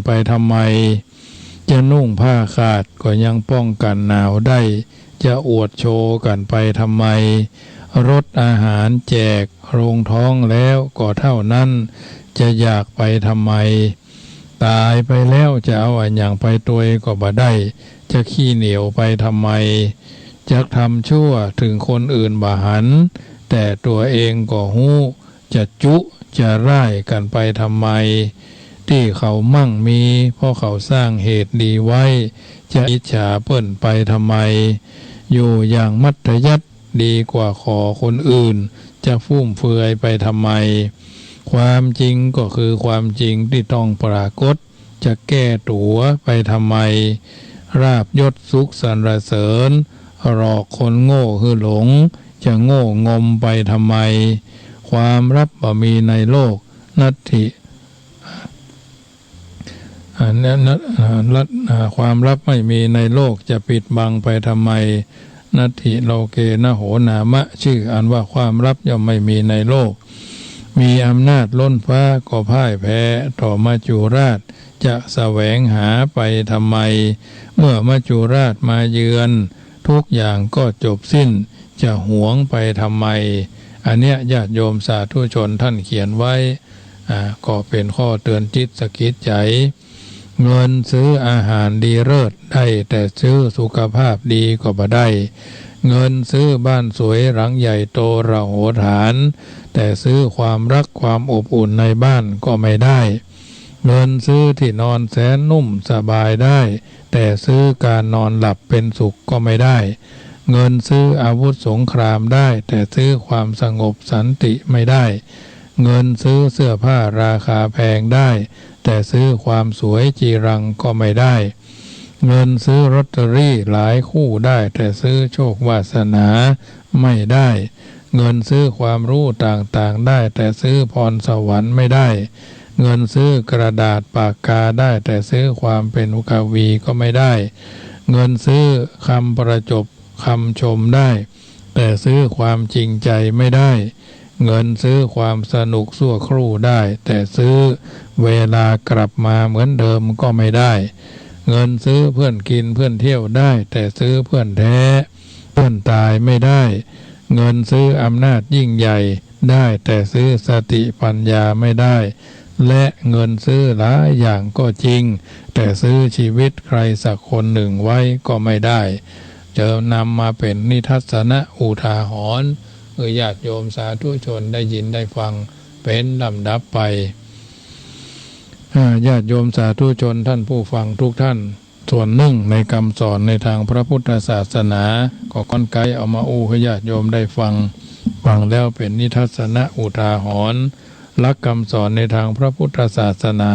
ไปทำไมจะนุ่งผ้าขาดก็ยังป้องกันหนาวได้จะอวดโชว์กันไปทำไมรสอาหารแจกโรงท้องแล้วก็เท่านั้นจะอยากไปทำไมตายไปแล้วจะเอาอันอย่างไปตัวก็บ่ได้จะขี้เหนียวไปทำไมจะทำชั่วถึงคนอื่นบ่หันแต่ตัวเองก็หู้จะจุจะร่ายกันไปทำไมที่เขามั่งมีเพราะเขาสร้างเหตุดีไว้จะอิจฉาเปิ้นไปทำไมอยู่อย่างมัธยัสถ์ดีกว่าขอคนอื่นจะฟุ่มเฟือยไปทำไมความจริงก็คือความจริงที่ต้องปรากฏจะแก้ตัวไปทำไมราบยศสุขสรรเสริญหลอกคนโง่คือหลงจะโง่งมไปทำไมความลับบ่มีในโลกนัตถิความลับไม่มีในโลกจะปิดบังไปทำไมนัตถิโลเกนะโหนามะชื่ออันว่าความลับย่อมไม่มีในโลกมีอำนาจล้นฟ้าก็พ่ายแพ้ต่อมัจจุราชจะแสวงหาไปทำไมเมื่อมัจจุราชมาเยือนทุกอย่างก็จบสิ้นจะหวงไปทำไมอันเนี้ยญาติโยมสาธุชนท่านเขียนไว้ก็เป็นข้อเตือนจิตสะกิดใจเงินซื้ออาหารดีเลิศได้แต่ซื้อสุขภาพดีก็บ่ได้เงินซื้อบ้านสวยหลังใหญ่โตระโหฐานแต่ซื้อความรักความอบอุ่นในบ้านก็ไม่ได้เงินซื้อที่นอนแสนนุ่มสบายได้แต่ซื้อการนอนหลับเป็นสุขก็ไม่ได้เงินซื้ออาวุธสงครามได้แต่ซื้อความสงบสันติไม่ได้เงินซื้อเสื้อผ้าราคาแพงได้แต่ซื้อความสวยจีรังก็ไม่ได้เงินซื้อลอตเตอรี่หลายคู่ได้แต่ซื้อโชควาสนาไม่ได้เงินซื้อความรู้ต่างๆได้แต่ซื้อพรสวรรค์ไม่ได้เงินซื้อกระดาษปากกาได้แต่ซื้อความเป็นกวีก็ไม่ได้เงินซื้อคำประจบคำชมได้แต่ซื้อความจริงใจไม่ได้เงินซื้อความสนุกชั่วครู่ได้แต่ซื้อเวลากลับมาเหมือนเดิมก็ไม่ได้เงินซื้อเพื่อนกินเพื่อนเที่ยวได้แต่ซื้อเพื่อนแท้เพื่อนตายไม่ได้เงินซื้ออำนาจยิ่งใหญ่ได้แต่ซื้อสติปัญญาไม่ได้และเงินซื้อหลายอย่างก็จริงแต่ซื้อชีวิตใครสักคนหนึ่งไว้ก็ไม่ได้จะนำมาเป็นนิทัศนะอุทาหรณ์ญาติโยมสาธุชนได้ยินได้ฟังเป็นลำดับไปญาติโยมสาธุชนท่านผู้ฟังทุกท่านส่วนหนึ่งในคำสอนในทางพระพุทธศาสนาก็ค่อนไกลเอามาให้ญาติโยมได้ฟังแล้วเป็นนิทัศนะอุทาหรณ์หลักคำสอนในทางพระพุทธศาสนา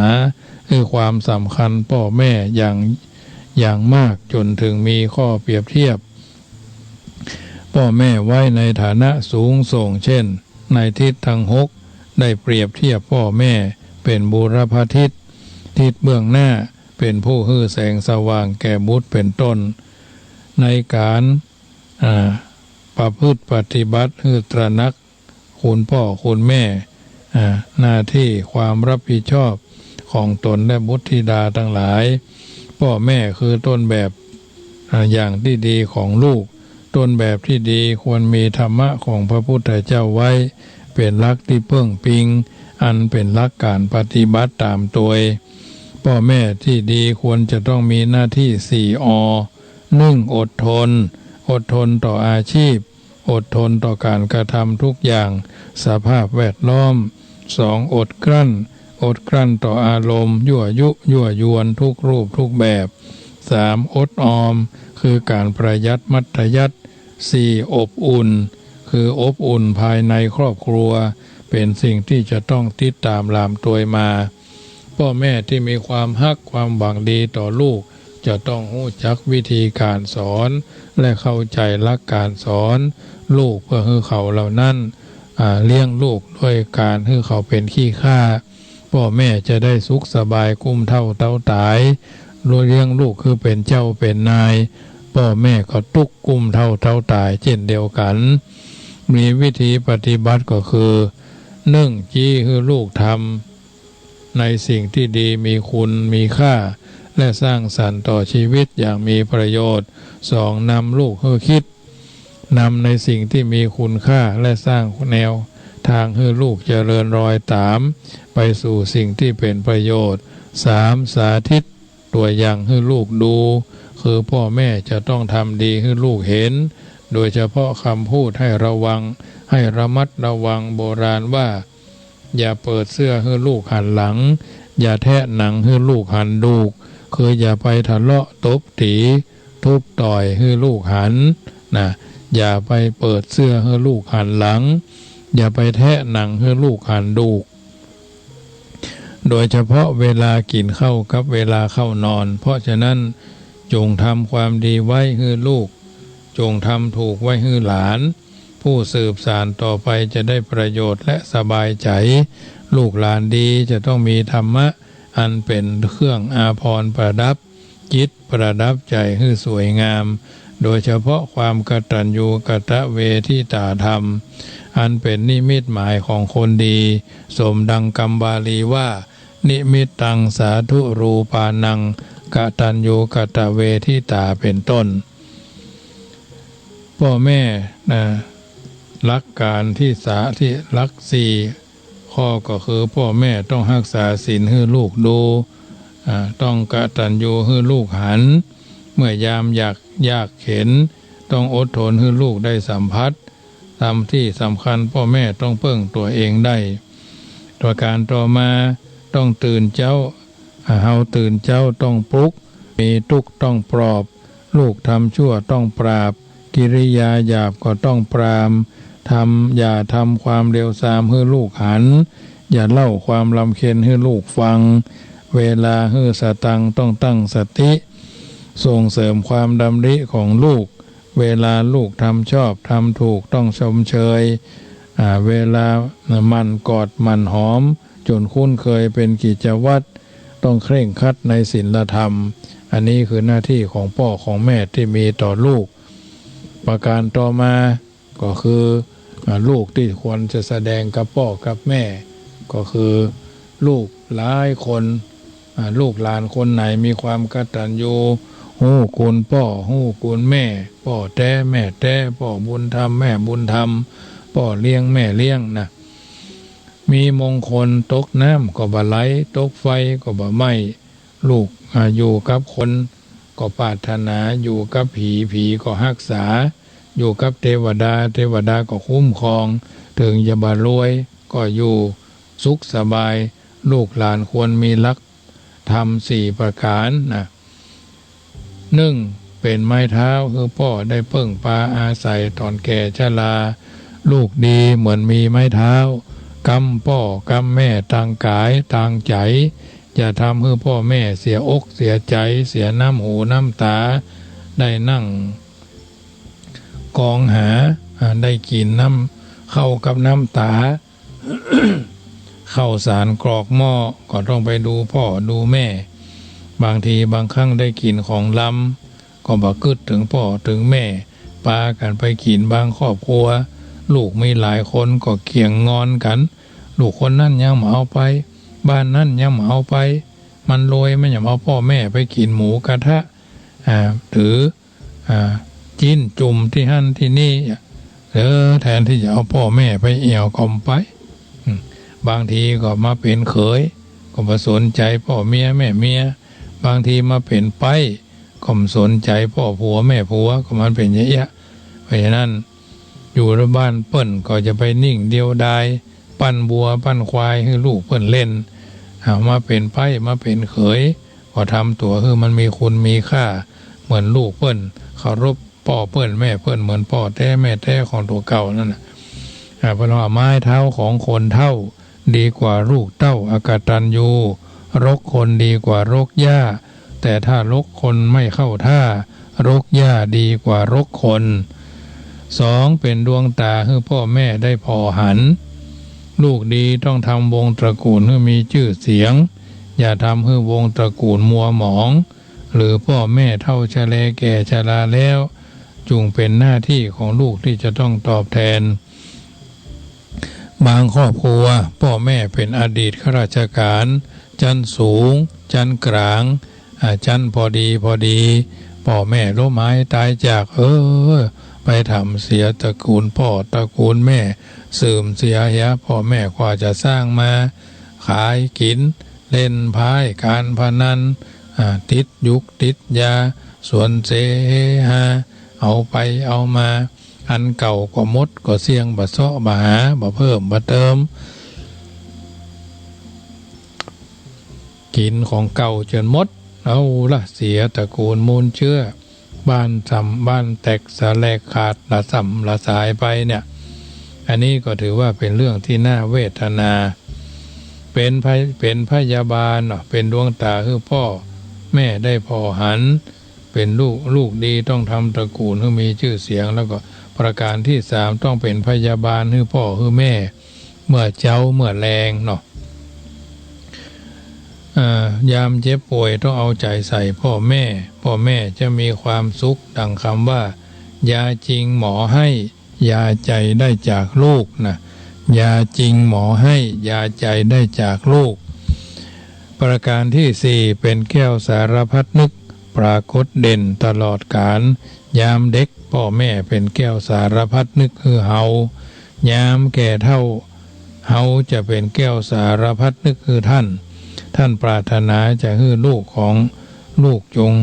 คือความสำคัญพ่อแม่อย่างมากจนถึงมีข้อเปรียบเทียบพ่อแม่ไว้ในฐานะสูงส่งเช่นในทิศทั้งหกได้เปรียบเทียบพ่อแม่เป็นบูรพทิศทิศเบื้องหน้าเป็นผู้ฮือแสงสว่างแก่บุตรเป็นต้นในการประพฤติปฏิบัติฮือตระหนักคุณพ่อคุณแม่หน้าที่ความรับผิดชอบของตนและบุตรธิดาทั้งหลายพ่อแม่คือต้นแบบอย่างที่ดีของลูกต้นแบบที่ดีควรมีธรรมะของพระพุทธเจ้าไว้เป็นหลักที่เพิ่งพิงอันเป็นหลักการปฏิบัติตามตัวพ่อแม่ที่ดีควรจะต้องมีหน้าที่4 1. อดทนต่ออาชีพอดทนต่อการกระทำทุกอย่างสภาพแวดล้อม 2. อดกลั้นต่ออารมณ์ยั่วยวนทุกรูปทุกแบบ 3. อดออมคือการประหยัดมัธยัสถ์ 4. อบอุ่นคืออบอุ่นภายในครอบครัวเป็นสิ่งที่จะต้องติดตามลามตัวมาพ่อแม่ที่มีความฮักความหวังดีต่อลูกจะต้องรู้จักวิธีการสอนและเข้าใจหลักการสอนลูกเพื่อให้เขาเหล่านั้นเลี้ยงลูกด้วยการให้เขาเป็นขี้ข้าพ่อแม่จะได้สุขสบายกุ้มเท่าเต้าตายเลี้ยงลูกคือเป็นเจ้าเป็นนายพ่อแม่ก็ตุกกุ้มเท่าตายเช่นเดียวกันมีวิธีปฏิบัติก็คือจี้คือลูกท ในสิ่งที่ดีมีคุณมีค่าและสร้างสรรค์ต่อชีวิตอย่างมีประโยชน์ 2. นำลูกให้คิดนำในสิ่งที่มีคุณค่าและสร้างแนวทางให้ลูกเจริญรอยตามไปสู่สิ่งที่เป็นประโยชน์ 3. สาธิตตัวอย่างให้ลูกดูคือพ่อแม่จะต้องทำดีให้ลูกเห็นโดยเฉพาะคำพูดให้ระมัดระวังโบราณว่าอย่าเปิดเสื้อให้ลูกหันหลังอย่าแทะหนังให้ลูกหันดูกคืออย่าไปทะเลาะตบตีทุบต่อยให้ลูกหันนะอย่าไปเปิดเสื้อให้ลูกหันหลังอย่าไปแทะหนังให้ลูกหันดูกโดยเฉพาะเวลากินข้าวกับเวลาเข้านอนเพราะฉะนั้นจงทำความดีไว้ให้ลูกจงทำถูกไว้ให้หลานผู้สืบสานต่อไปจะได้ประโยชน์และสบายใจลูกหลานดีจะต้องมีธรรมะอันเป็นเครื่องอาภรณ์ประดับจิตประดับใจให้สวยงามโดยเฉพาะความกตัญญูกตเวทิตาธรรมอันเป็นนิมิตหมายของคนดีสมดังกัมบาลีว่านิมิตตังสาธุรูปานังกตัญญูกตเวทิตาเป็นต้นพ่อแม่รักการที่รักสี่ข้อก็คือพ่อแม่ต้องรักษาศีลให้ลูกดูต้องกตัญญูให้ลูกหันเมื่อยามยากเข็นต้องอดทนให้ลูกได้สัมผัสทำที่สำคัญพ่อแม่ต้องเพิ่งตัวเองได้ตัวการต่อมาต้องตื่นเจ้าเฮาตื่นเจ้าต้องปลุกมีทุกข์ต้องปลอบลูกทำชั่วต้องปราบกิริยาหยาบก็ต้องปรามอย่าทำความเร็วทรามให้ลูกหันอย่าเล่าความลำเค็ญให้ลูกฟังเวลาให้สตังต้องตั้งสติส่งเสริมความดำริของลูกเวลาลูกทำชอบทำถูกต้องชมเชยเวลามันกอดมันหอมจนคุ้นเคยเป็นกิจวัตรต้องเคร่งครัดในศีลธรรมอันนี้คือหน้าที่ของพ่อของแม่ที่มีต่อลูกประการต่อมาก็คือลูกที่ควรจะแสดงกับพ่อกับแม่ก็คือลูกหลายคนลูกหลานคนไหนมีความกตัญญูฮู้คุณพ่อฮู้คุณแม่พ่อแท้แม่แท้พ่อบุญธรรมแม่บุญธรรมพ่อเลี้ยงแม่เลี้ยงนะมีมงคลตกน้ำก็บ่ไหลตกไฟก็บ่ไหม้ลูกอยู่กับคนก็ปรารถนาอยู่กับผีก็รักษาอยู่กับเทวดาก็คุ้มครองถึงจะบ่รวยก็อยู่สุขสบายลูกหลานควรมีลักธรรม4ประการนะ1เป็นไม้เท้าคือพ่อได้เพิ่งพาอาศัยตอนแก่ชราลูกดีเหมือนมีไม้เท้ากำพ่อกำแม่ทางกายทางใจอย่าทำให้พ่อแม่เสียอกเสียใจเสียน้ำหูน้ำตาได้นั่งกองหาได้กินน้ำเข้ากับน้ำตา เข้าสารกรอกหม้อก็ต้องไปดูพ่อดูแม่บางทีบางครั้งได้กินของล้ำก็บ่กึดถึงพ่อถึงแม่ปากันไปกินบางครอบครัวลูกมีหลายคนก็เกี่ยงงอนกันลูกคนนั้นยังมาเอาไปบ้านนั้นยังมาเอาไปมันรวยไม่อยากเอาพ่อแม่ไปกินหมูกระทะหรือจิ้นจุ่มที่หั่นที่นี่แทนที่จะเอาพ่อแม่ไปเอี่ยวกลมไปบางทีก็มาเป็นเขยก็มาสนใจพ่อเมียแม่เมียบางทีมาเป็นไปก็มาสนใจพ่อผัวแม่ผัวก็มันเป็นอย่างเงี้ยเพราะฉะนั้นอยู่ในบ้านเปิ้นก็จะไปนิ่งเดียวดายปั้นบัวปั้นควายให้ลูกเปิ้นเล่นมาเป็นไปมาเป็นเขยก็ทำตัวคือมันมีคุณมีค่าเหมือนลูกเปิ้นเคารพพ่อเปิ้นแม่เปิ้นเหมือนพ่อแท้แม่แท้ของตัวเก่านั่นน่ะเพราะว่าไม้เท้าของคนเท่าดีกว่าลูกเต้าอกตัญญูรกคนดีกว่ารกหญ้าแต่ถ้ารกคนไม่เข้าท่ารกหญ้าดีกว่ารกคน2เป็นดวงตาให้พ่อแม่ได้พอหันลูกดีต้องทำวงตระกูลให้มีชื่อเสียงอย่าทำให้วงตระกูลมัวหมองหรือพ่อแม่เฒ่าชราแก่ชราแล้วจุงเป็นหน้าที่ของลูกที่จะต้องตอบแทนบางครอบครัวพ่อแม่เป็นอดีตข้าราชการ ชั้นสูงชั้นกลางชั้นพอดีพ่อแม่ล้มหายตายจากไปทำเสียตระกูลพ่อตระกูลแม่เสื่อมเสียพ่อแม่กว่าจะสร้างมาขายกินเล่นพายการพนันติดยุกติดยาส่วนเสหาเอาไปเอามาอันเก่าก็มดก็เสี่ยงบะเซาะบะหาบะเพิ่มบะเติมกินของเก่าจนมดเอาละเสียตระกูลมูลเชื้อบ้านบ้านแตกสะแลกขาดละสัมละสายไปเนี่ยอันนี้ก็ถือว่าเป็นเรื่องที่น่าเวทนาเป็นพยาบาลเป็นดวงตาคือพ่อแม่ได้พอหันเป็นลูกดีต้องทำตระกูลให้มีชื่อเสียงแล้วก็ประการที่สามต้องเป็นพยาบาลคือพ่อคือแม่เมื่อเจ้าเมื่อแรงเนาะยามเจ็บป่วยต้องเอาใจใส่พ่อแม่จะมีความสุขดังคำว่ายาจริงหมอให้ยาใจได้จากลูกนะยาจริงหมอให้ยาใจได้จากลูกประการที่สี่เป็นแก้วสารพัดนึกปรากฏเด่นตลอดกาลยามเด็กพ่อแม่เป็นแก้วสารพัดนึกคือเฮายามแก่เท่าเฮาจะเป็นแก้วสารพัดนึกคือท่านปรารถนาจะให้ลูกของลูกจง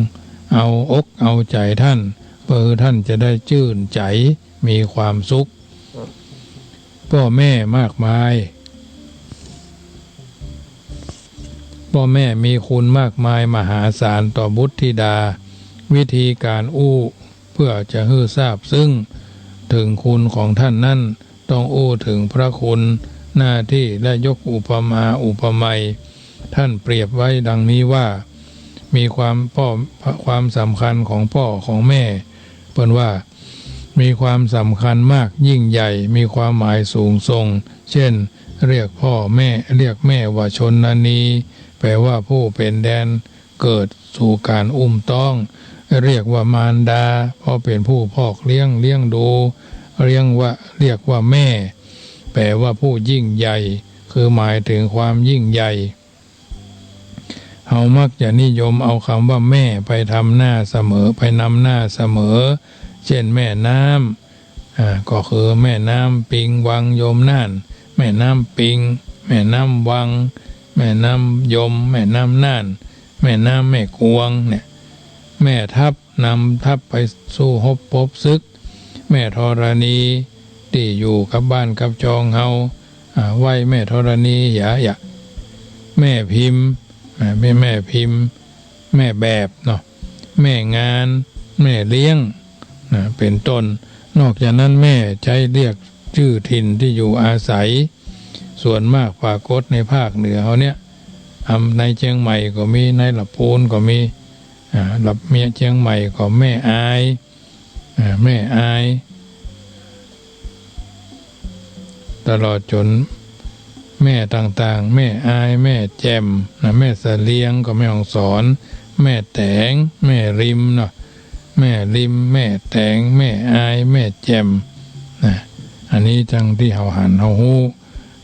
เอาอกเอาใจท่านเพื่อท่านจะได้ชื่นใจมีความสุขพ่อแม่มากมายพ่อแม่มีคุณมากมายมหาศาลต่อบุตรธิดาวิธีการเพื่อจะให้ทราบซึ่งถึงคุณของท่านนั้นต้องถึงพระคุณหน้าที่และยกอุปมาอุปไมยท่านเปรียบไว้ดังนี้ว่ามีความสำคัญของพ่อของแม่เปิ้นว่ามีความสำคัญมากยิ่งใหญ่มีความหมายสูงส่งเช่นเรียกพ่อแม่เรียกแม่ว่าชนนีแปลว่าผู้เป็นแดนเกิดสู่การต้องเรียกว่ามารดาเพราะเป็นผู้พอกเลี้ยงดูเรียกว่าแม่แปลว่าผู้ยิ่งใหญ่คือหมายถึงความยิ่งใหญ่เฮามักจะนิยมเอาคำว่าแม่ไปทำหน้าเสมอไปนำหน้าเสมอเช่นแม่น้ำก็คือแม่น้ำปิงวังยมน่านแม่น้ำปิงแม่น้ำวังแม่น้ำยมแม่น้ำน่านแม่น้ำแม่กวงเนี่ยแม่ทัพนำทัพไปสู้รบพบศึกแม่ธรณีที่อยู่กับบ้านกับจองเฮาไหวแม่ธรณีอย่าแม่พิมพ์แม่พิมพ์แม่แบบเนาะแม่งานแม่เลี้ยงเป็นต้นนอกจากนั้นแม่ใช้เรียกชื่อถิ่นที่อยู่อาศัยส่วนมากปรากฏในภาคเหนือเขาเนี่ยในเชียงใหม่ก็มีในลำพูนก็มีลำเมียเชียงใหม่ก็แม่อายตลอดจนแม่ต่างๆแม่อายแม่แจ่มแม่เสลียงก็แม่ฮ่องสอนแม่แตงแม่ริมเนาะแม่ริมแม่แตงแม่อายแม่แจ่มอันนี้จังที่เฮาหันเฮาฮู้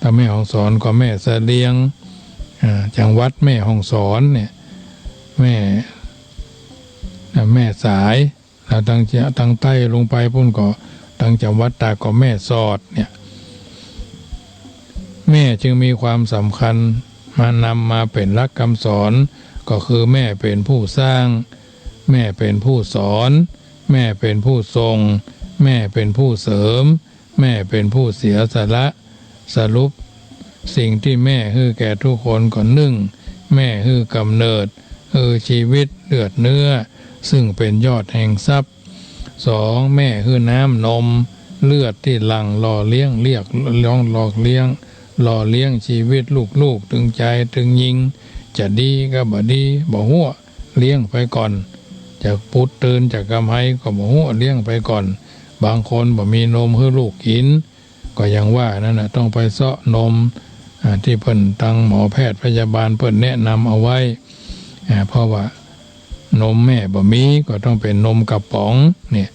ถ้าแม่ฮ่องสอนก็แม่เสลียงจังหวัดแม่ฮ่องสอนเนี่ยแม่สายแล้วทางใต้ลงไปพุ่นก็ทางจังหวัดตากก็แม่สอดเนี่ยแม่จึงมีความสำคัญนำมาเป็นหลักคำสอนก็คือแม่เป็นผู้สร้างแม่เป็นผู้สอนแม่เป็นผู้ทรงแม่เป็นผู้เสริมแม่เป็นผู้เสียสละสรุปสิ่งที่แม่คือแก่ทุกคนก็หนึ่งแม่คือกำเนิดคือชีวิตเลือดเนื้อซึ่งเป็นยอดแห่งทรัพย์สองแม่คือน้ำนมเลือดที่หลั่งหล่อเลี้ยงหล่อเลี้ยงชีวิตลูกตึงใจตึงยิงจะดีก็บ่ดีบ่หัวเลี้ยงไปก่อนจะพุดตื่นจากกำไห้ก็บ่หัวเลี้ยงไปก่อนบางคนบ่มีนมให้ลูกกินก็ยังว่านั่นน่ะต้องไปเซาะนมที่เพิ่นตั้งหมอแพทย์พยาบาลเพิ่นแนะนำเอาไว้เพราะว่านมแม่บ่มีก็ต้องเป็นนมกระป๋องเนี่ย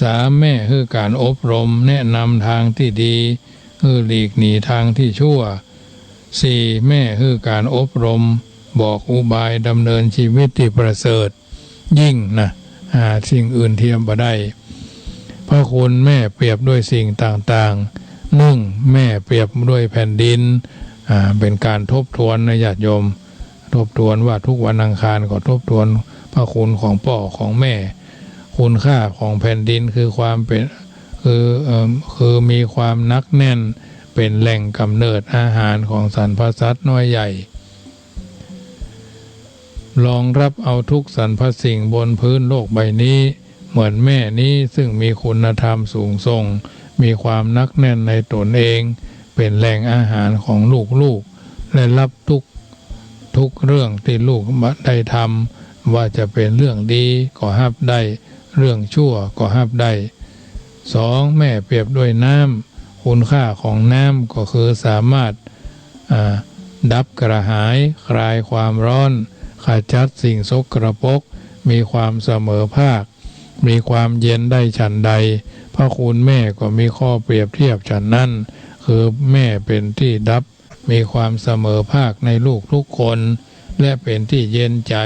สามแม่คือการอบรมแนะนำทางที่ดีหลีกหนีทางที่ชั่วสี่แม่คือการอบรม บอกอุบายดำเนินชีวิตที่ประเสริฐยิ่งนะสิ่งอื่นเทียมบ่ได้พระคุณแม่เปรียบด้วยสิ่งต่างๆนึ่งแม่เปรียบด้วยแผ่นดินเป็นการทบทวนในญาติโยมทบทวนว่าทุกวันอังคารก็ทบทวนพระคุณของพ่อของแม่คุณค่าของแผ่นดินคือความเป็นคือมีความนักแน่นเป็นแหล่งกำเนิดอาหารของสรรพสัตว์น้อยใหญ่รองรับเอาทุกสรรพสิ่งบนพื้นโลกใบนี้เหมือนแม่นี้ซึ่งมีคุณธรรมสูงส่งมีความนักแน่นในตนเองเป็นแหล่งอาหารของลูกๆและรับทุกเรื่องที่ลูกได้ทำว่าจะเป็นเรื่องดีก็รับได้เรื่องชั่วก็รับได้สองแม่เปรียบด้วยน้ำคุณค่าของน้ำก็คือสามารถดับกระหายคลายความร้อนขจัดสิ่งสกปรกมีความเสมอภาคมีความเย็นได้ฉันใดพระคุณแม่ก็มีข้อเปรียบเทียบฉันนั้นคือแม่เป็นที่ดับมีความเสมอภาคในลูกทุกคนและเป็นที่เย็นใจ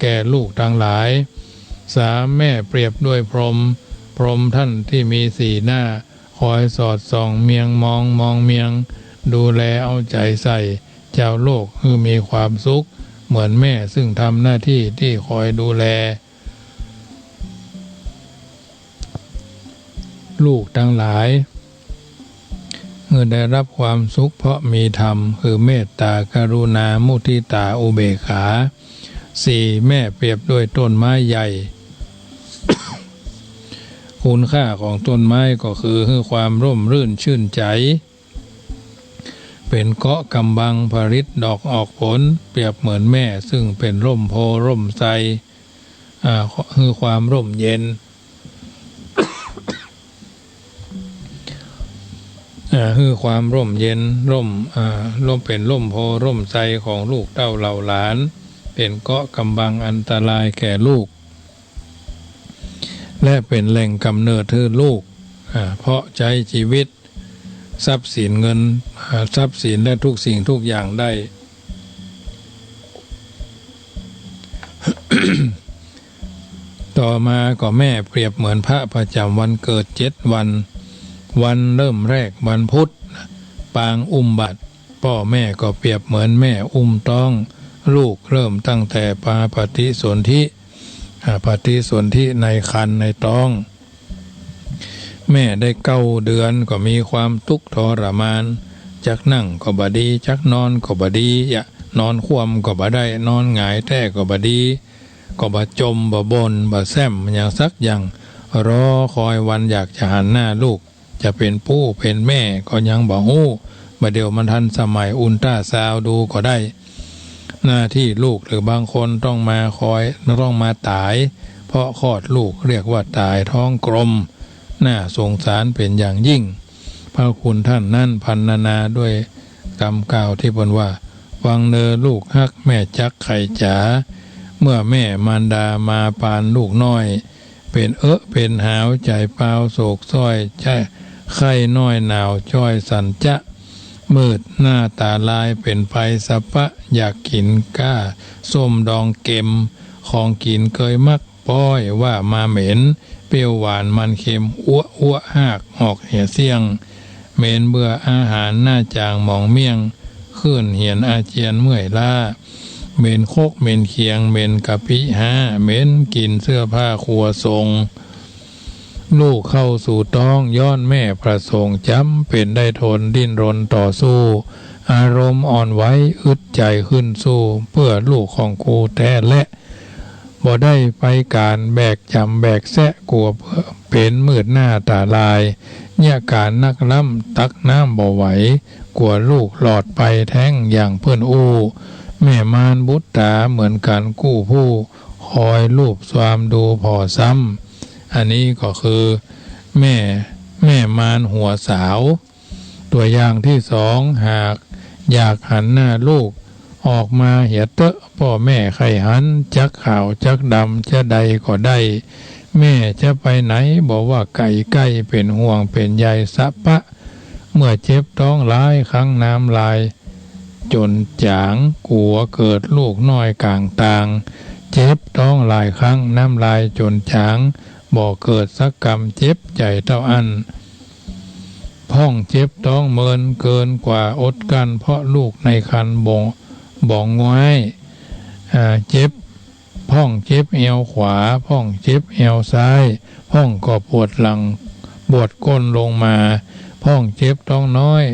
แก่ลูกทั้งหลายสามแม่เปรียบด้วยพรหมท่านที่มีสีหน้าคอยสอดส่องเมียงมองเมียงดูแลเอาใจใส่เจ้าโลกคือมีความสุขเหมือนแม่ซึ่งทำหน้าที่ที่คอยดูแลลูกทั้งหลายเมื่อได้รับความสุขเพราะมีธรรมคือเมตตากรุณามุทิตาอุเบกขาสี่แม่เปรียบด้วยต้นไม้ใหญ่ คุณค่าของต้นไม้ก็คือความร่มรื่นชื่นใจเป็นเกาะกำบังผลิตดอกออกผลเปรียบเหมือนแม่ซึ่งเป็นร่มโพร่มไทรคือความร่มเย็น คือความร่มเย็นร่มเป็นร่มโพร่มไทรของลูกเต้าเหล่าหลานเป็นเกาะกำบังอันตรายแก่ลูกและเป็นแหล่งกำเนิดคือลูกเพราะใช้ชีวิตทรัพย์สินเงินทรัพย์สินและทุกสิ่งทุกอย่างได้ ต่อมาก็แม่เปรียบเหมือนพระประจำวันเกิด7 วันเริ่มแรกวันพุธปางอุ้มบัตรพ่อแม่ก็เปรียบเหมือนแม่อุ้มต้องลูกเริ่มตั้งแต่ปฏิสนธิในครรภ์ในท้องแม่ได้9 เดือนก็มีความทุกข์ทรมานจักนั่งก็บ่ดีจักนอนก็บ่ดีนอนคว่ำก็บ่ได้นอนหงายแท้ก็บ่ดีก็บ่จมบ่บนบ่แซมอย่างสักอย่างรอคอยวันอยากจะหันหน้าลูกจะเป็นผู้เป็นแม่ก็ยังบ่ฮู้บ่เดี๋ยวมันทันสมัยอุลตราซาวด์ดูก็ได้หน้าที่ลูกหรือบางคนต้องมาตายเพราะคลอดลูกเรียกว่าตายท้องกลมน่าสงสารเป็นอย่างยิ่งพระคุณท่านนั่นพรรณนาด้วยกรรมกล่าวที่บนว่าวังเนอลูกฮักแม่จักไข่จ๋าเมื่อแม่มารดามาปานลูกน้อยเป็นเป็นหาวใจเปล่าโศกซ้อยใจไข้น้อยหนาวจ้อยสันจะมืดหน้าตาลายเป็นไฟสะปะอยากกินก้าส้มดองเค็มของกินเคยมักป้อยว่ามาเหม็นเปรี้ยวหวานมันเค็มอ้วหากออกเหี่ยเสียงเหม็นเบื่ออาหารหน้าจางหมองเมี่ยงขึ้นเหียนอาเจียนเมื่อยล้าเหม็นโคกเหม็นเคียงเหม็นกะปิห้าเหม็นกินเสื้อผ้าครัวทรงลูกเข้าสู่ท้องย้อนแม่ประสงค์จำเป็นได้ทนดิ้นรนต่อสู้อารมณ์อ่อนไหวอึดใจขึ้นสู้เพื่อลูกของกูแท้และบ่ได้ไปการแบกจำแบกแสะกลัวเป็นมืดหน้าตาลายเนี่ยการนักล้ำตักน้ำบ่ไหวกลัวลูกหลอดไปแท้งอย่างเพื่อนอู้แม่มารบุตตาเหมือนการกู้ผู้คอยลูบความดูพอซ้ำอันนี้ก็คือแม่มารหัวสาวตัวอย่างที่2หากอยากหันหน้าลูกออกมาเหียเตอะพ่อแม่ไข่หันจักขาวจักดำจะใดก็ได้แม่จะไปไหนบอกว่าไก่ใกล้เป็นห่วงเป็นใยสะปะเมื่อเจ็บท้องร้ายครั้งน้ำลาย จนจางกลัวเกิดลูกน้อยกลางต่างเจ็บต้องหลายครั้งน้ำลายจนจางบ่เกิดสักกรรมเจ็บใจเท่าอันพ่องเจ็บต้องเมินเกินกว่าอดกันเพราะลูกในครรภ์บ่งง่ายเจ็บพ่องเจ็บเอวขวาพ่องเจ็บเอวซ้ายพ่องก็ปวดหลังปวดก้นลงมาพ่องเจ็บต้องน้อย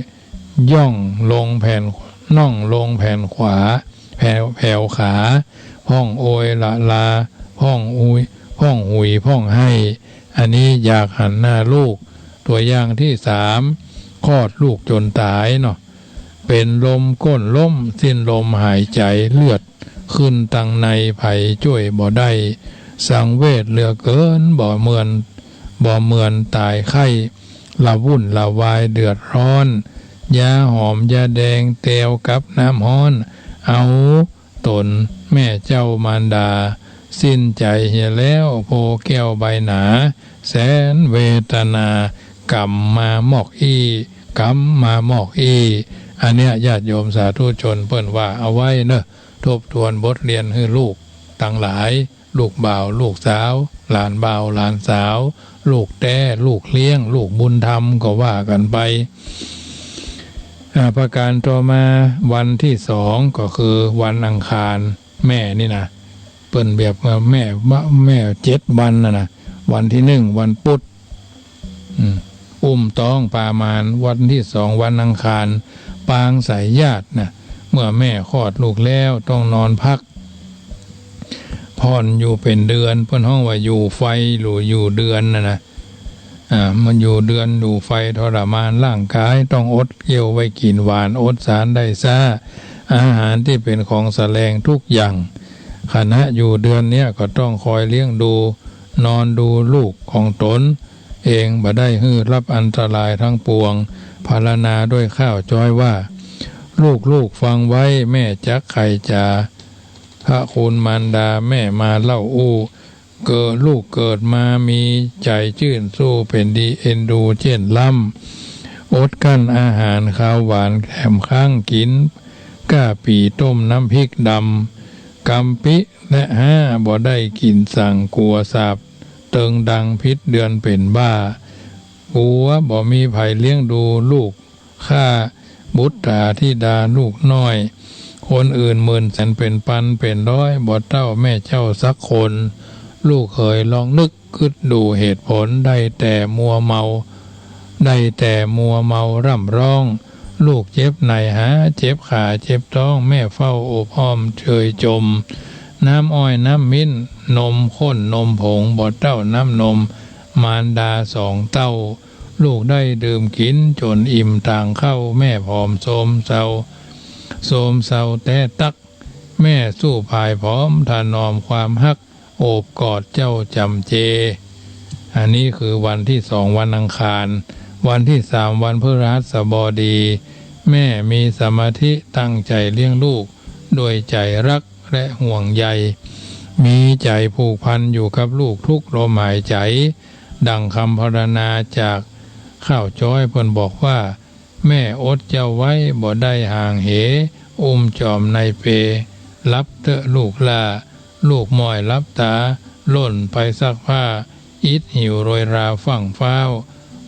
ย่องลงแผ่นน่องลงแผ่นขวาแผ่วขาพ่องโอยละลาพ่องอุยพ่องหุยพ่องให้อันนี้อยากหันหน้าลูกตัวอย่างที่3คลอดลูกจนตายเนาะเป็นลมก้นล้มสิ้นลมหายใจเลือดขึ้นตังในไผ่ช่วยบ่ได้สังเวชเหลือเกินบ่เหมือนตายไข้ละวุ่นละวายเดือดร้อนยาหอมยาแดงเตียวกับน้ำฮ้อนเอาตนแม่เจ้ามารดาสิ้นใจเหี่ยแล้วโพแก้วใบหนาแสนเวทนากรรมมาหมอกกรรมมาหมอกอันเนี้ยญาติโยมสาธุชนเปิ้นว่าเอาไว้เนอะทบทวนบทเรียนให้ลูกตั้งหลายลูกบ่าวลูกสาวหลานบ่าวหลานสาวลูกแต้ลูกเลี้ยงลูกบุญธรรมก็ว่ากันไปประการต่อมาวันที่2ก็คือวันอังคารแม่นี่นะเปิ้นแบบแม่7 วันนะวันที่1วันพุธต้องปามานวันที่2วันอังคารปางสายญาตินะเมื่อแม่คลอดลูกแล้วต้องนอนพักผ่อนอยู่เป็นเดือนเพิ่นห้องว่าอยู่ไฟหรืออยู่เดือนนะมันอยู่เดือนอยู่ไฟทรมานร่างกายต้องอดเกี่ยวไว้กินหวานอดสารได้ซ่าอาหารที่เป็นของแสลงทุกอย่างขณะอยู่เดือนเนี้ยก็ต้องคอยเลี้ยงดูนอนดูลูกของตนเองบ่ได้ฮื้อรับอันตรายทั้งปวงภาวนาด้วยข้าวจ้อยว่าลูกฟังไว้แม่จักไข่จ๋าพระคุณมารดาแม่มาเล่าลูกเกิดมามีใจชื่นสู้เป็นดีเอ็นดูเช่นล่ำอดกั้นอาหารข้าวหวานแถมข้างกินก้าปีต้มน้ำพริกดำกำปิและบ่ได้กินสั่งกลัวสาบเติงดังพิษเดือนเป็นบ้ากลัวบ่มีไผเลี้ยงดูลูกข้าบุตรธิดาลูกน้อยคนอื่นหมื่นแสนเป็นพันเป็นร้อยบ่เต้าแม่เจ้าสักคนลูกเคยลองนึกคิดดูเหตุผลได้แต่มัวเมาร่ำร้องลูกเจ็บไหนเจ็บขาเจ็บท้องแม่เฝ้าโอบอ้อมเชยจมน้ำอ้อยน้ำมิ้นนมข้นนมผงบ่เต้าน้ำนมมารดา2 เต้าลูกได้ดื่มกินจนอิ่มต่างเข้าแม่ผอมโทรมเศร้าแต่ตักแม่สู้ภายพร้อมถนอมความฮักโอบกอดเจ้าจำเจอันนี้คือวันที่2วันอังคารวันที่3วันพฤหัสบดีแม่มีสมาธิตั้งใจเลี้ยงลูกด้วยใจรักและห่วงใยมีใจผูกพันอยู่กับลูกทุกลมหายใจดังคำพรรณนาจากข้าวจ้อยเพิ่นบอกว่าแม่อดเจ้าไว้บ่ได้ห่างเหจอมในเปรับเถอะลูกลาลูกม้อยรับตาล่นไปซักผ้าอิดหิวโรยราฝั่งฟ้าว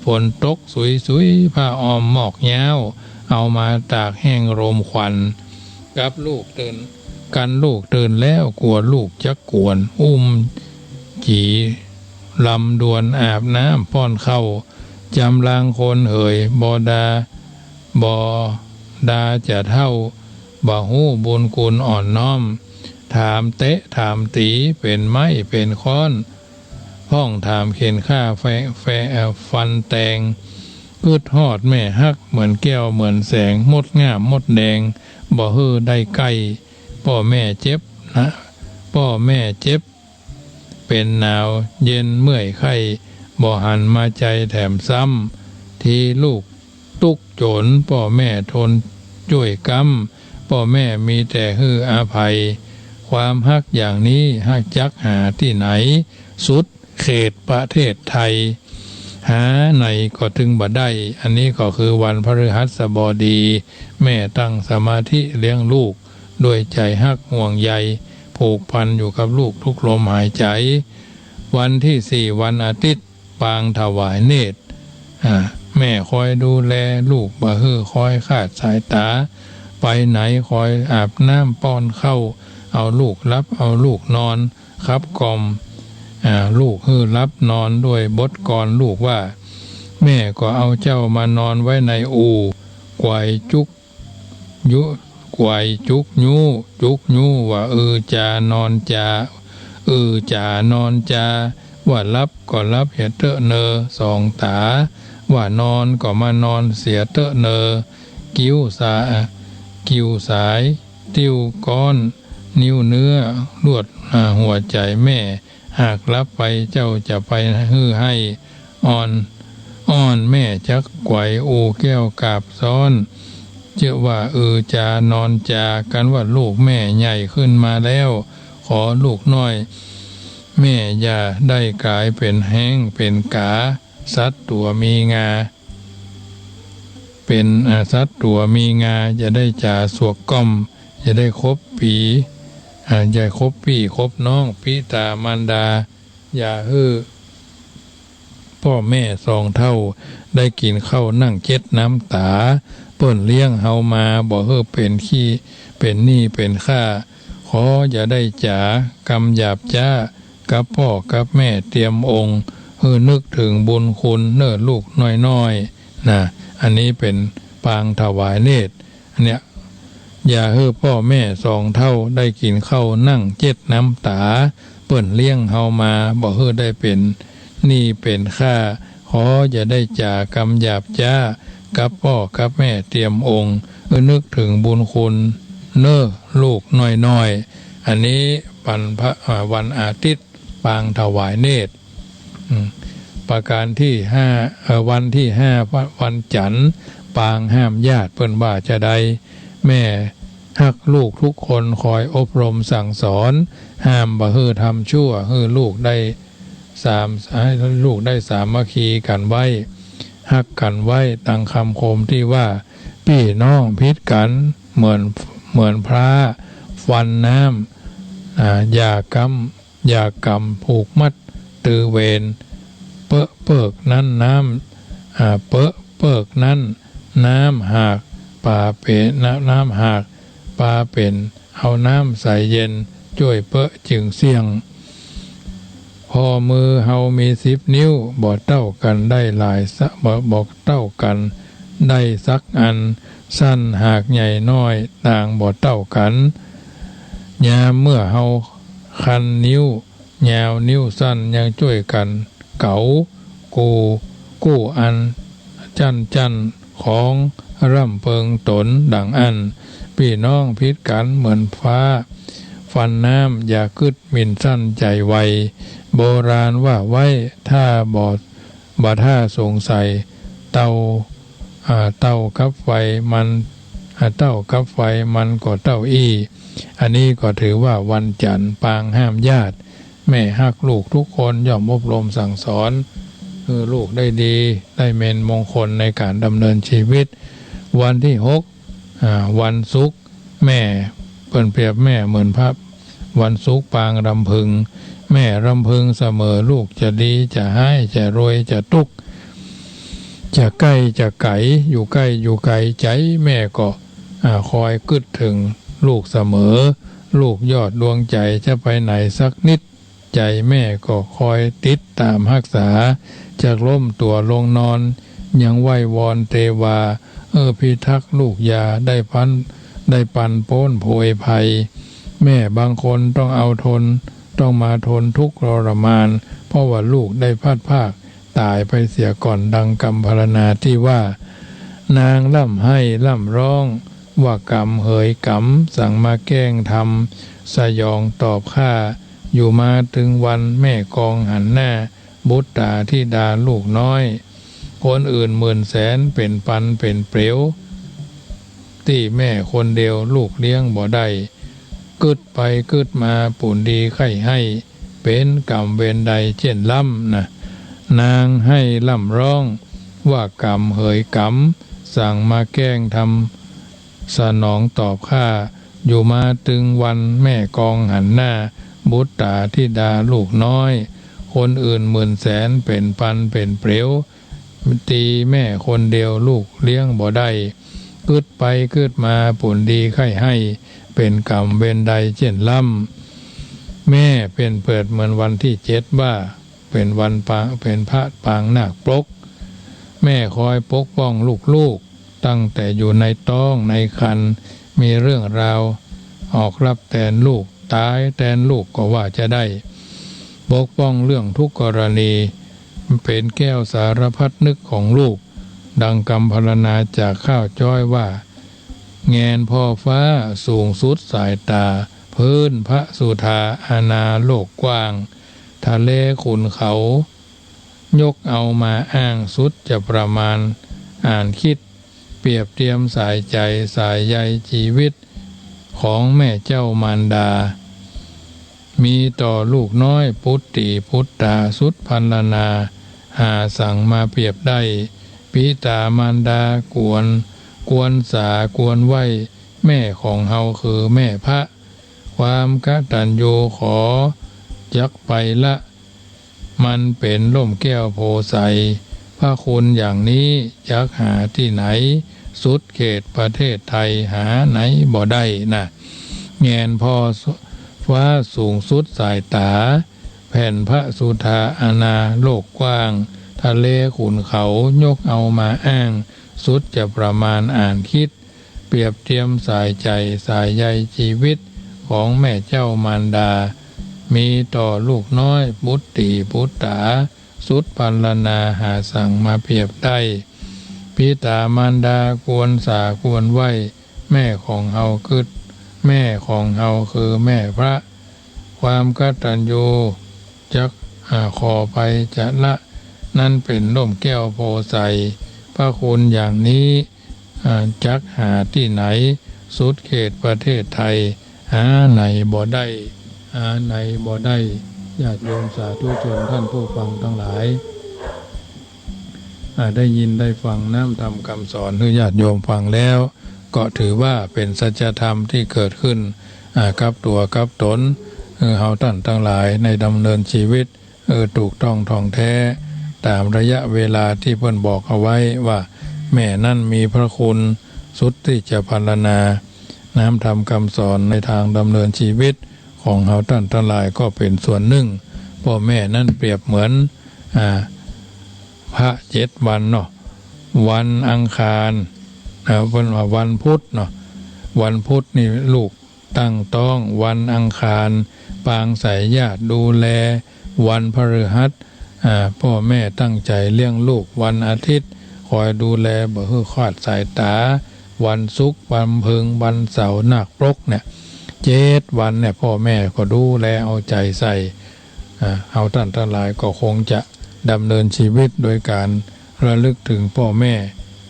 ฝนตกสุยผ้าอ้อมหมอกยาวเอามาตากแห้งรมควันกับลูกตื่นแล้วกลัวลูกจะกวนจีลำดวนอาบน้ำป้อนเข้าจำลางคนเหยบอดาจะเท่าบ่ฮู้บุญคุณอ่อนน้อมถามเตะถามตีเป็นไม้เป็นค้อนพ้องถามเข็นข้าฟันแตงพืดฮอดแม่ฮักเหมือนแก้วเหมือนแสงมดงามมดแดงบ่ฮื้อได้ใกล้พ่อแม่เจ็บเป็นหนาวเย็นเมื่อยไข้บ่หันมาใจแถมซ้ำที่ลูกตุกโจรพ่อแม่ทนช่วยกรรมพ่อแม่มีแต่ฮื้ออภัยความฮักอย่างนี้ฮักจักหาที่ไหนสุดเขตประเทศไทย หาไหนก็ถึงบ่ได้อันนี้ก็คือวันพฤหัสบดีแม่ตั้งสมาธิเลี้ยงลูกด้วยใจฮักห่วงใยผูกพันอยู่กับลูกทุกลมหายใจวันที่ 4วันอาทิตย์ปางถวายเนตรแม่คอยดูแลลูกบ่ฮือคอยขาดสายตาไปไหนคอยอาบน้ำป้อนเข้าเอาลูกรับเอาลูกนอนครับกล่อมลูกฮือรับนอนด้วยบทกลลูกว่าแม่ก็เอาเจ้ามานอนไว้ในอู่กวยจุกยุกวยจุกยูว่าจานอนจาจานอนจาว่ารับก็รับเหตุเนอสองตาว่านอนก็มานอนเสียเนอกิ้วสายติ้วก้อนนิ้วเนื้อลวดหัวใจแม่หากรับไปเจ้าจะไปฮื้อให้อ่อนแม่จักไกวอูแก้วกาบซ้อนเชื่อว่าจานอนจากันว่าลูกแม่ใหญ่ขึ้นมาแล้วขอลูกน้อยแม่อย่าได้กลายเป็นแห้งเป็นกาสัตว์ตัวมีงาเป็นสัตว์ตัวมีงาจะได้จ่าสวกก้อมจะได้คบปีอย่าคบพี่คบน้องพี่ตามารดาอย่าฮื้อพ่อแม่สองเท่าได้กินข้าวนั่งเจ็ดน้ำตาเปิ้นเลี้ยงเฮามาบ่ฮื้อเป็นขี้เป็นหนี้เป็นข้าขออย่าได้จ๋ากำหยาบจ้ากับพ่อกับแม่เตรียมองค์ฮื้อนึกถึงบุญคุณเนิ่นลูกน้อยๆนะอันนี้เป็นปางถวายเนตรอันเนี้ยอย่าฮื้อพ่อแม่สองเท่าได้กินข้าวนั่งเจ็ดน้ำตาเปิ้นเลี้ยงเฮามาบ่ฮื้อได้เป็นหนี้เป็นข้าขออย่าได้จ่ากำหยาบจ้ากับพ่อกับแม่เตรียมองค์นึกถึงบุญคุณเน้อลูกน้อยๆอันนี้วันอาทิตย์ปางถวายเนตรประการที่5วันที่5วันจันทร์ปางห้ามญาติเพิ่นว่าจะได้แม่ฮักลูกทุกคนคอยอบรมสั่งสอนห้ามบ่ฮื้อทำชั่วฮื้อลูกได้ให้ลูกได้สามัคคีกันไว้ฮักกันไว้ตั้งคำคมที่ว่าพี่น้องพิษกันเหมือนพระฟันน้ำอย่ากำผูกมัดตือเวนเปิกนั้นน้ำเปิกนั้นน้ำหากป่าเป็นน้ำหากปลาเป็นเอาน้ำใส่เย็นช่วยจึงเสี่ยงพอมือเฮามี10 นิ้วบ่เต้ากันได้หลายบอกเต้ากันได้สักอันสั้นหากใหญ่น้อยต่างบ่เต้ากันยามเมื่อเฮาคันนิ้วยาวนิ้วสั้นยังช่วยกันเก๋ากู้อันจันของร่ำเพิงตนดังอันพี่น้องพิษกันเหมือนฟ้าฟันน้ำอย่ากึดหมิ่นสั้นใจไวโบราณว่าไว้ถ้าถ้าสงสัยเต้ากับไฟมันเต้ากับไฟมันก็เต้าอันนี้ก็ถือว่าวันจันทร์ปางห้ามญาติแม่ฮักลูกทุกคนย่อมอบรมสั่งสอนลูกได้ดีได้เป็นมงคลในการดำเนินชีวิตวันที่6วันศุกร์แม่เปิ้นเปรียบแม่เหมือนพระวันศุกร์ปางรำพึงแม่รำพึงเสมอลูกจะดีจะให้จะรวยจะทุกข์จะใกล้จะไกลอยู่ใกล้อยู่ไกลใจแม่ก็คอยกึดถึงลูกเสมอลูกยอดดวงใจจะไปไหนสักนิดใจแม่ก็คอยติดตามรักษาจากล้มตัวลงนอนยังไหว้วอนเทวาพิทักษ์ลูกยาได้ปันโป้นโผยภัยแม่บางคนต้องมาทนทุกข์ทรมานเพราะว่าลูกได้พลาดภาคตายไปเสียก่อนดังกำพรรณนาที่ว่านางล่ำให้ล่ำร้องว่ากรรมเหยกรรมสั่งมาแกล้งทำสยองตอบข้าอยู่มาถึงวันแม่กองหันหน้าบุตรตาที่ดาลูกน้อยคนอื่น10,000 แสนเป็นปันเป็นเปลวที่แม่คนเดียวลูกเลี้ยงบ่ได้กึดไปกึดมาปุ่นดีไข่ให้เป็นกรรมเวรใดเช่นล้ำนะ นางให้ล่ำร้องว่ากรรมเหยกรรมสั่งมาแกล้งทำสนองตอบข้าอยู่มาตึงวันแม่กองหันหน้าบุตรตาธิดาลูกน้อยคนอื่นหมื่นแสนเป็นพันเป็นเปลวตีแม่คนเดียวลูกเลี้ยงบ่ได้กึดไปกึดมาผลดีไข่ให้เป็นกรรมเวรใดเช่นล่ำแม่เป็นเปิดเหมือนวันที่7ว่าเป็นวันปางเป็นพระปางนาคปกแม่คอยปกป้องลูกๆตั้งแต่อยู่ในท้องในครรภ์มีเรื่องราวออกรับแทนลูกตายแทนลูกก็ว่าจะได้ปกป้องเรื่องทุกกรณีเป็นแก้วสารพัดนึกของลูกดังคำพรรณนาจากข้าวจ้อยว่าแงนพ่อฟ้าสูงสุดสายตาพื้นพระสุธาอาณาโลกกว้างทะเลขุนเขายกเอามาอ้างสุดจะประมาณอ่านคิดเปรียบเทียมสายใจสายใยชีวิตของแม่เจ้ามารดามีต่อลูกน้อยพุทธิพุทธาสุดพันลนาหาสั่งมาเปรียบได้ปิตามารดากวนสากวนไหวแม่ของเฮาคือแม่พระความกตัญญูขอจักไปละมันเป็นล่มแก้วโพไสพระคุณอย่างนี้จักหาที่ไหนสุดเขตประเทศไทยหาไหนบ่ได้นะแงนพ่อฟ้าสูงสุดสายตาแผ่นพระสุธาอาณาโลกกว้างทะเลขุนเขายกเอามาอ้างสุดจะประมาณอ่านคิดเปรียบเทียมสายใจสายใยชีวิตของแม่เจ้ามารดามีต่อลูกน้อยพุทธิพุทธาสุดพันลนาหาสั่งมาเปรียบได้ปิตามารดากวนสากวนไหวแม่ของเฮาคือแม่ของเฮาคือแม่พระความกตัญญูจักขอไปจะละนั่นเป็นร่มแก้วโพไสพระคุณอย่างนี้จักหาที่ไหนสุดเขตประเทศไทยหาไหนบ่ได้หาไหนบ่ได้ญาติโยมสาธุชนท่านผู้ฟังทั้งหลายได้ยินได้ฟังน้ำธรรมคำสอนที่ญาติโยมฟังแล้วก็ถือว่าเป็นสัจธรรมที่เกิดขึ้นกับตัวกับตนเฮาท่านทั้งหลายในดำเนินชีวิตถูกต้องท่องแท้ตามระยะเวลาที่เพิ่นบอกเอาไว้ว่าแม่นั่นมีพระคุณสุดที่จะพรรณนาน้ำธรรมคำสอนในทางดำเนินชีวิตของเฮาท่านทั้งหลายก็เป็นส่วนหนึ่งพ่อแม่นั่นเปรียบเหมือนพระ7 วันเนาะวันอังคารวันพุธเนาะวันพุธนี่ลูกตั้งต้องวันอังคารปางสายญาติดูแลวันพฤหัสพ่อแม่ตั้งใจเลี้ยงลูกวันอาทิตย์คอยดูแลบ่ให้ขาดสายตาวันศุกร์วันพึงวันเสาร์นาคปกเนี่ย7 วันเนี่ยพ่อแม่ก็ดูแลเอาใจใส่เอาท่านทั้งหลายก็คงจะดำเนินชีวิตโดยการระลึกถึงพ่อแม่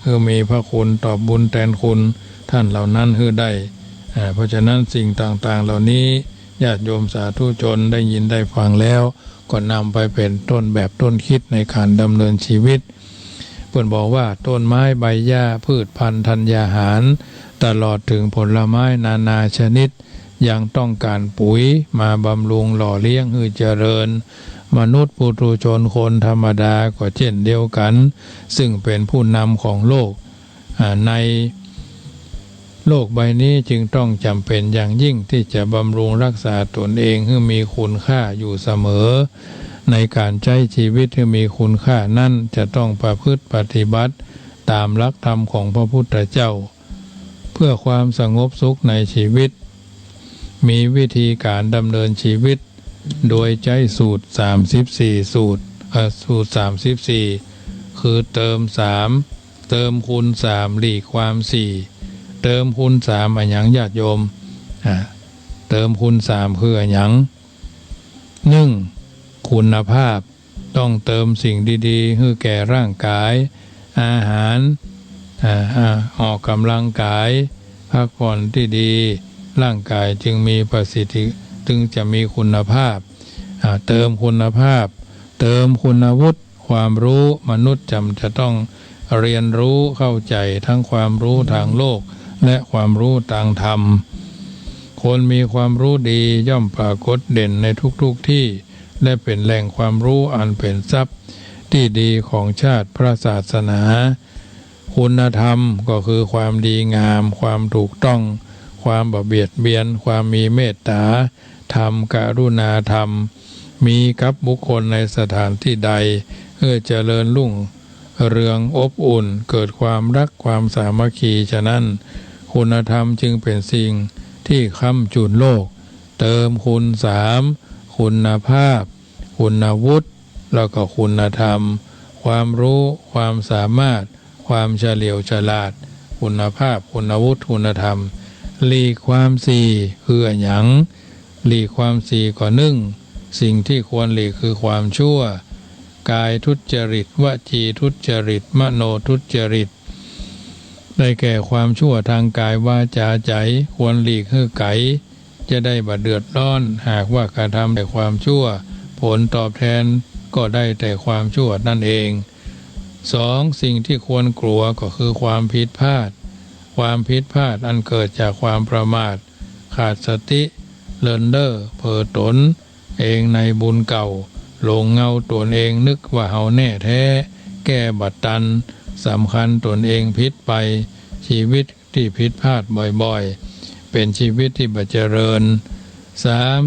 คือมีพระคุณตอบบุญแทนคุณท่านเหล่านั้นคือได้เพราะฉะนั้นสิ่งต่างๆเหล่านี้ญาติโยมสาธุชนได้ยินได้ฟังแล้วก็นำไปเป็นต้นแบบต้นคิดในการดำเนินชีวิตเพิ่นบอกว่าต้นไม้ใบหญ้าพืชพันธุ์ธัญญาหารตลอดถึงผลไม้นานาชนิดยังต้องการปุ๋ยมาบำรุงหล่อเลี้ยงให้เจริญมนุษย์ปุถุชนคนธรรมดาก็เช่นเดียวกันซึ่งเป็นผู้นำของโลกในโลกใบนี้จึงต้องจำเป็นอย่างยิ่งที่จะบำรุงรักษาตนเองให้มีคุณค่าอยู่เสมอในการใช้ชีวิตให้มีคุณค่านั่นจะต้องประพฤติปฏิบัติตามหลักธรรมของพระพุทธเจ้าเพื่อความสงบสุขในชีวิตมีวิธีการดำเนินชีวิตโดยใช้สูตร34สูตร34คือเติม3เติมคูณ3หลีกความ4เติมคูณ3อันหยังญาติโยมเติมคูณ3คืออันหยัง1คุณภาพต้องเติมสิ่งดีๆให้แก่ร่างกายอาหารออกกำลังกายพักผ่อนที่ดีร่างกายจึงมีประสิทธิจึงจะมีคุณภาพเติมคุณภาพเติมคุณวุฒิค ความรู้มนุษย์จะต้องเรียนรู้เข้าใจทั้งความรู้ทางโลกและความรู้ทางธรรมคนมีความรู้ดีย่อมปรากฏเด่นในทุกที่และเป็นแหล่งความรู้อันเป็นทรัพย์ที่ดีของชาติพระศาสนาคุณธรรมก็คือความดีงามความถูกต้องความบ่เบียดเบียนความมีเมตตาธรรมกรุณาธรรมมีกับบุคคลในสถานที่ใดเพื่อเจริญรุ่งเรืองอบอุ่นเกิดความรักความสามัคคีฉะนั้นคุณธรรมจึงเป็นสิ่งที่ค้ำจุนโลกเติมคุณสามคุณภาพคุณวุฒิแล้วก็คุณธรรมความรู้ความสามารถความเฉลียวฉลาดคุณภาพคุณวุฒิคุณธรรมหลีกความสี่คือหยังหลีกความสี่ก็นึ่งสิ่งที่ควรหลีกคือความชั่วกายทุจริตวจีทุจริตมโนทุจริตได้แก่ความชั่วทางกายวาจาใจควรหลีกให้ไกลจะได้บ่เดือดร้อนหากว่ากระทำแต่ความชั่วผลตอบแทนก็ได้แต่ความชั่วนั่นเองสองสิ่งที่ควรกลัวก็คือความผิดพลาดความผิดพลาดอันเกิดจากความประมาทขาดสติเลินเล่อเผลอตนเองในบุญเก่าหลงเงาตนเองนึกว่าเฮาแน่แท้แก้บัดตันสำคัญตนเองผิดไปชีวิตที่ผิดพลาดบ่อยๆเป็นชีวิตที่บ่เจริญสาม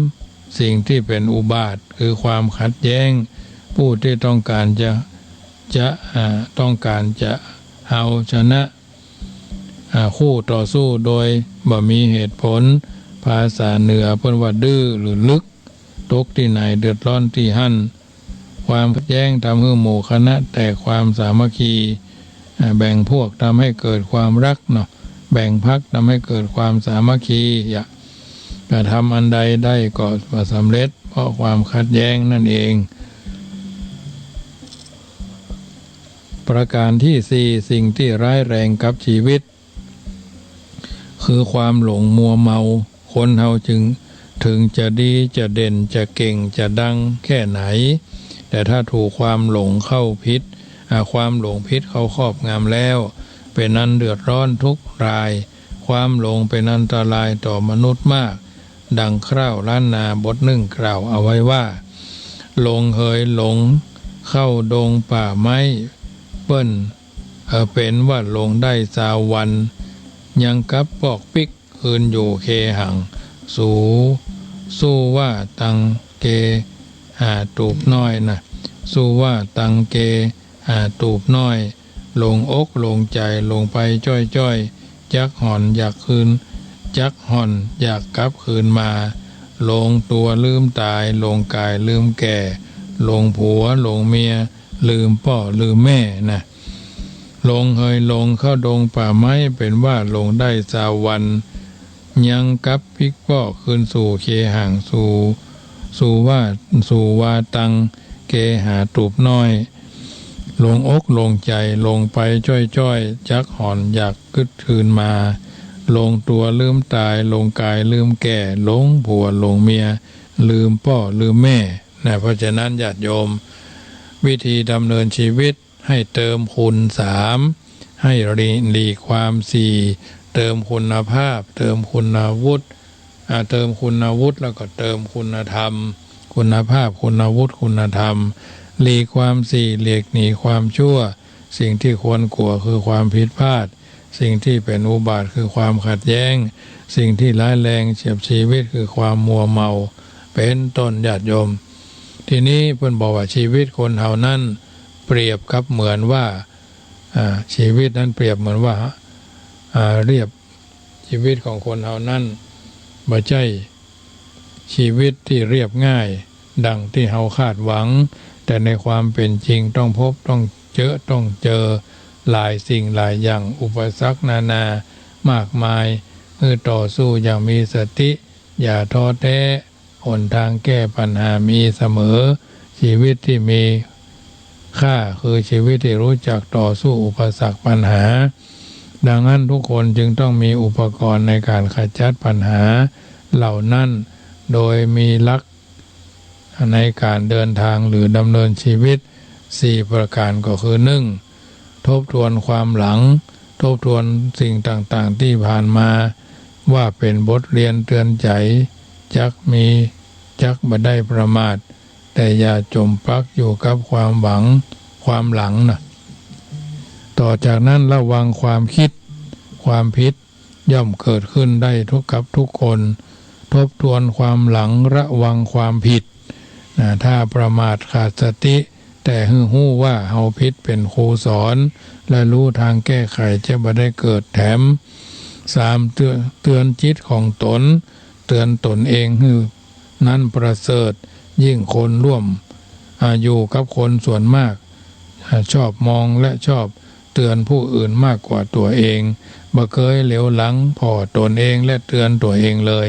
สิ่งที่เป็นอุบาทคือความขัดแย้งผู้ที่ต้องการจะเอาชนะคู่ต่อสู้โดยบ่มีเหตุผลภาษาเหนือเพิ่นว่าดื้อหรือลึกตกที่ไหนเดือดร้อนที่หั่นความขัดแย้งทำให้หมู่คณะแตกความสามัคคีแบ่งพวกทำให้เกิดความรักเนาะแบ่งพรรคทำให้เกิดความสามัคคีจะทำอันใดได้ก็สำเร็จเพราะความขัดแย้งนั่นเองประการที่สี่สิ่งที่ร้ายแรงกับชีวิตคือความหลงมัวเมาคนเฮาจึงถึงจะดีจะเด่นจะเก่งจะดังแค่ไหนแต่ถ้าถูกความหลงเข้าพิษความหลงพิษเขาครอบงำแล้วเป็นอันเดือดร้อนทุกรายความหลงเป็นอันตรายต่อมนุษย์มากดังคร่าวล้านนาบทหนึ่งกล่าวเอาไว้ว่าหลงเหยหลงเข้าดงป่าไม้เปิ้นเป็นว่าหลงได้สาววันยังกับปอกปิกคืนอยู่เคหังสู้ว่าตังเกหาตูบน้อยนะสู้ว่าตังเกหาตูบน้อยลงอกลงใจลงไปจ้อยจักห่อนอยากคืนจักห่อนอยากกลับคืนมาลงตัวลืมตายลงกายลืมแก่ลงผัวลงเมียลืมพ่อลืมแม่นะลงเฮยลงเข้าดงป่าไม้เป็นว่าลงได้สาวันยังกับพิกป้อคืนสู่เคห่างสู่ว่าตังเกหาตูบน้อยลงอกลงใจลงไปจ้อยจักห่อนอยากกึดคืนมาลงตัวลืมตายลงกายลืมแก่ลงผัวลงเมียลืมพ่อลืมแม่นะเพราะฉะนั้นญาติโยมวิธีดำเนินชีวิตให้เติมคุณสามให้หลีกความสี่เติมคุณภาพเติมคุณวุฒิเติมคุณวุฒิแล้วก็เติมคุณธรรมคุณภาพคุณวุฒิคุณธรรมหลีกความสี่หลีกหนีความชั่วสิ่งที่ควรกลัวคือความผิดพลาดสิ่งที่เป็นอุบาทคือความขัดแย้งสิ่งที่ร้ายแรงเฉียบชีวิตคือความมัวเมาเป็นต้นญาติโยมทีนี้เพิ่นบอกว่าชีวิตคนเฮานั้นเปรียบกับเหมือนว่าชีวิตนั้นเปรียบเหมือนว่าเรียบชีวิตของคนเฮานั้นบ่ใช่ชีวิตที่เรียบง่ายดังที่เฮาคาดหวังแต่ในความเป็นจริงต้องพบต้องเจอหลายสิ่งหลายอย่างอุปสรรคนามากมายเมื่อต่อสู้อย่างมีสติอย่าท้อแท้หนทางแก้ปัญหามีเสมอชีวิตที่มีค่าคือชีวิตที่รู้จักต่อสู้อุปสรรคปัญหาดังนั้นทุกคนจึงต้องมีอุปกรณ์ในการขจัดปัญหาเหล่านั้นโดยมีหลักในการเดินทางหรือดำเนินชีวิต 4ประการก็คือ1ทบทวนความหลังทบทวนสิ่งต่างๆที่ผ่านมาว่าเป็นบทเรียนเตือนใจจักบ่ได้ประมาทแต่อย่าจมปักอยู่กับความหวังความหลังนะต่อจากนั้นระวังความคิดความผิดย่อมเกิดขึ้นได้ทุกคนทบทวนความหลังระวังความผิดถ้าประมาทขาดสติแต่หู้ว่าเฮาผิดเป็นครูสอนและรู้ทางแก้ไขจะบ่ได้เกิดแถม3เตือนจิตของตนเตือนตนเองนั้นประเสริฐยิ่งคนร่วมอยู่กับคนส่วนมากชอบมองและชอบเตือนผู้อื่นมากกว่าตัวเองบ่เคยเหลียวหลังพอตนเองและเตือนตัวเองเลย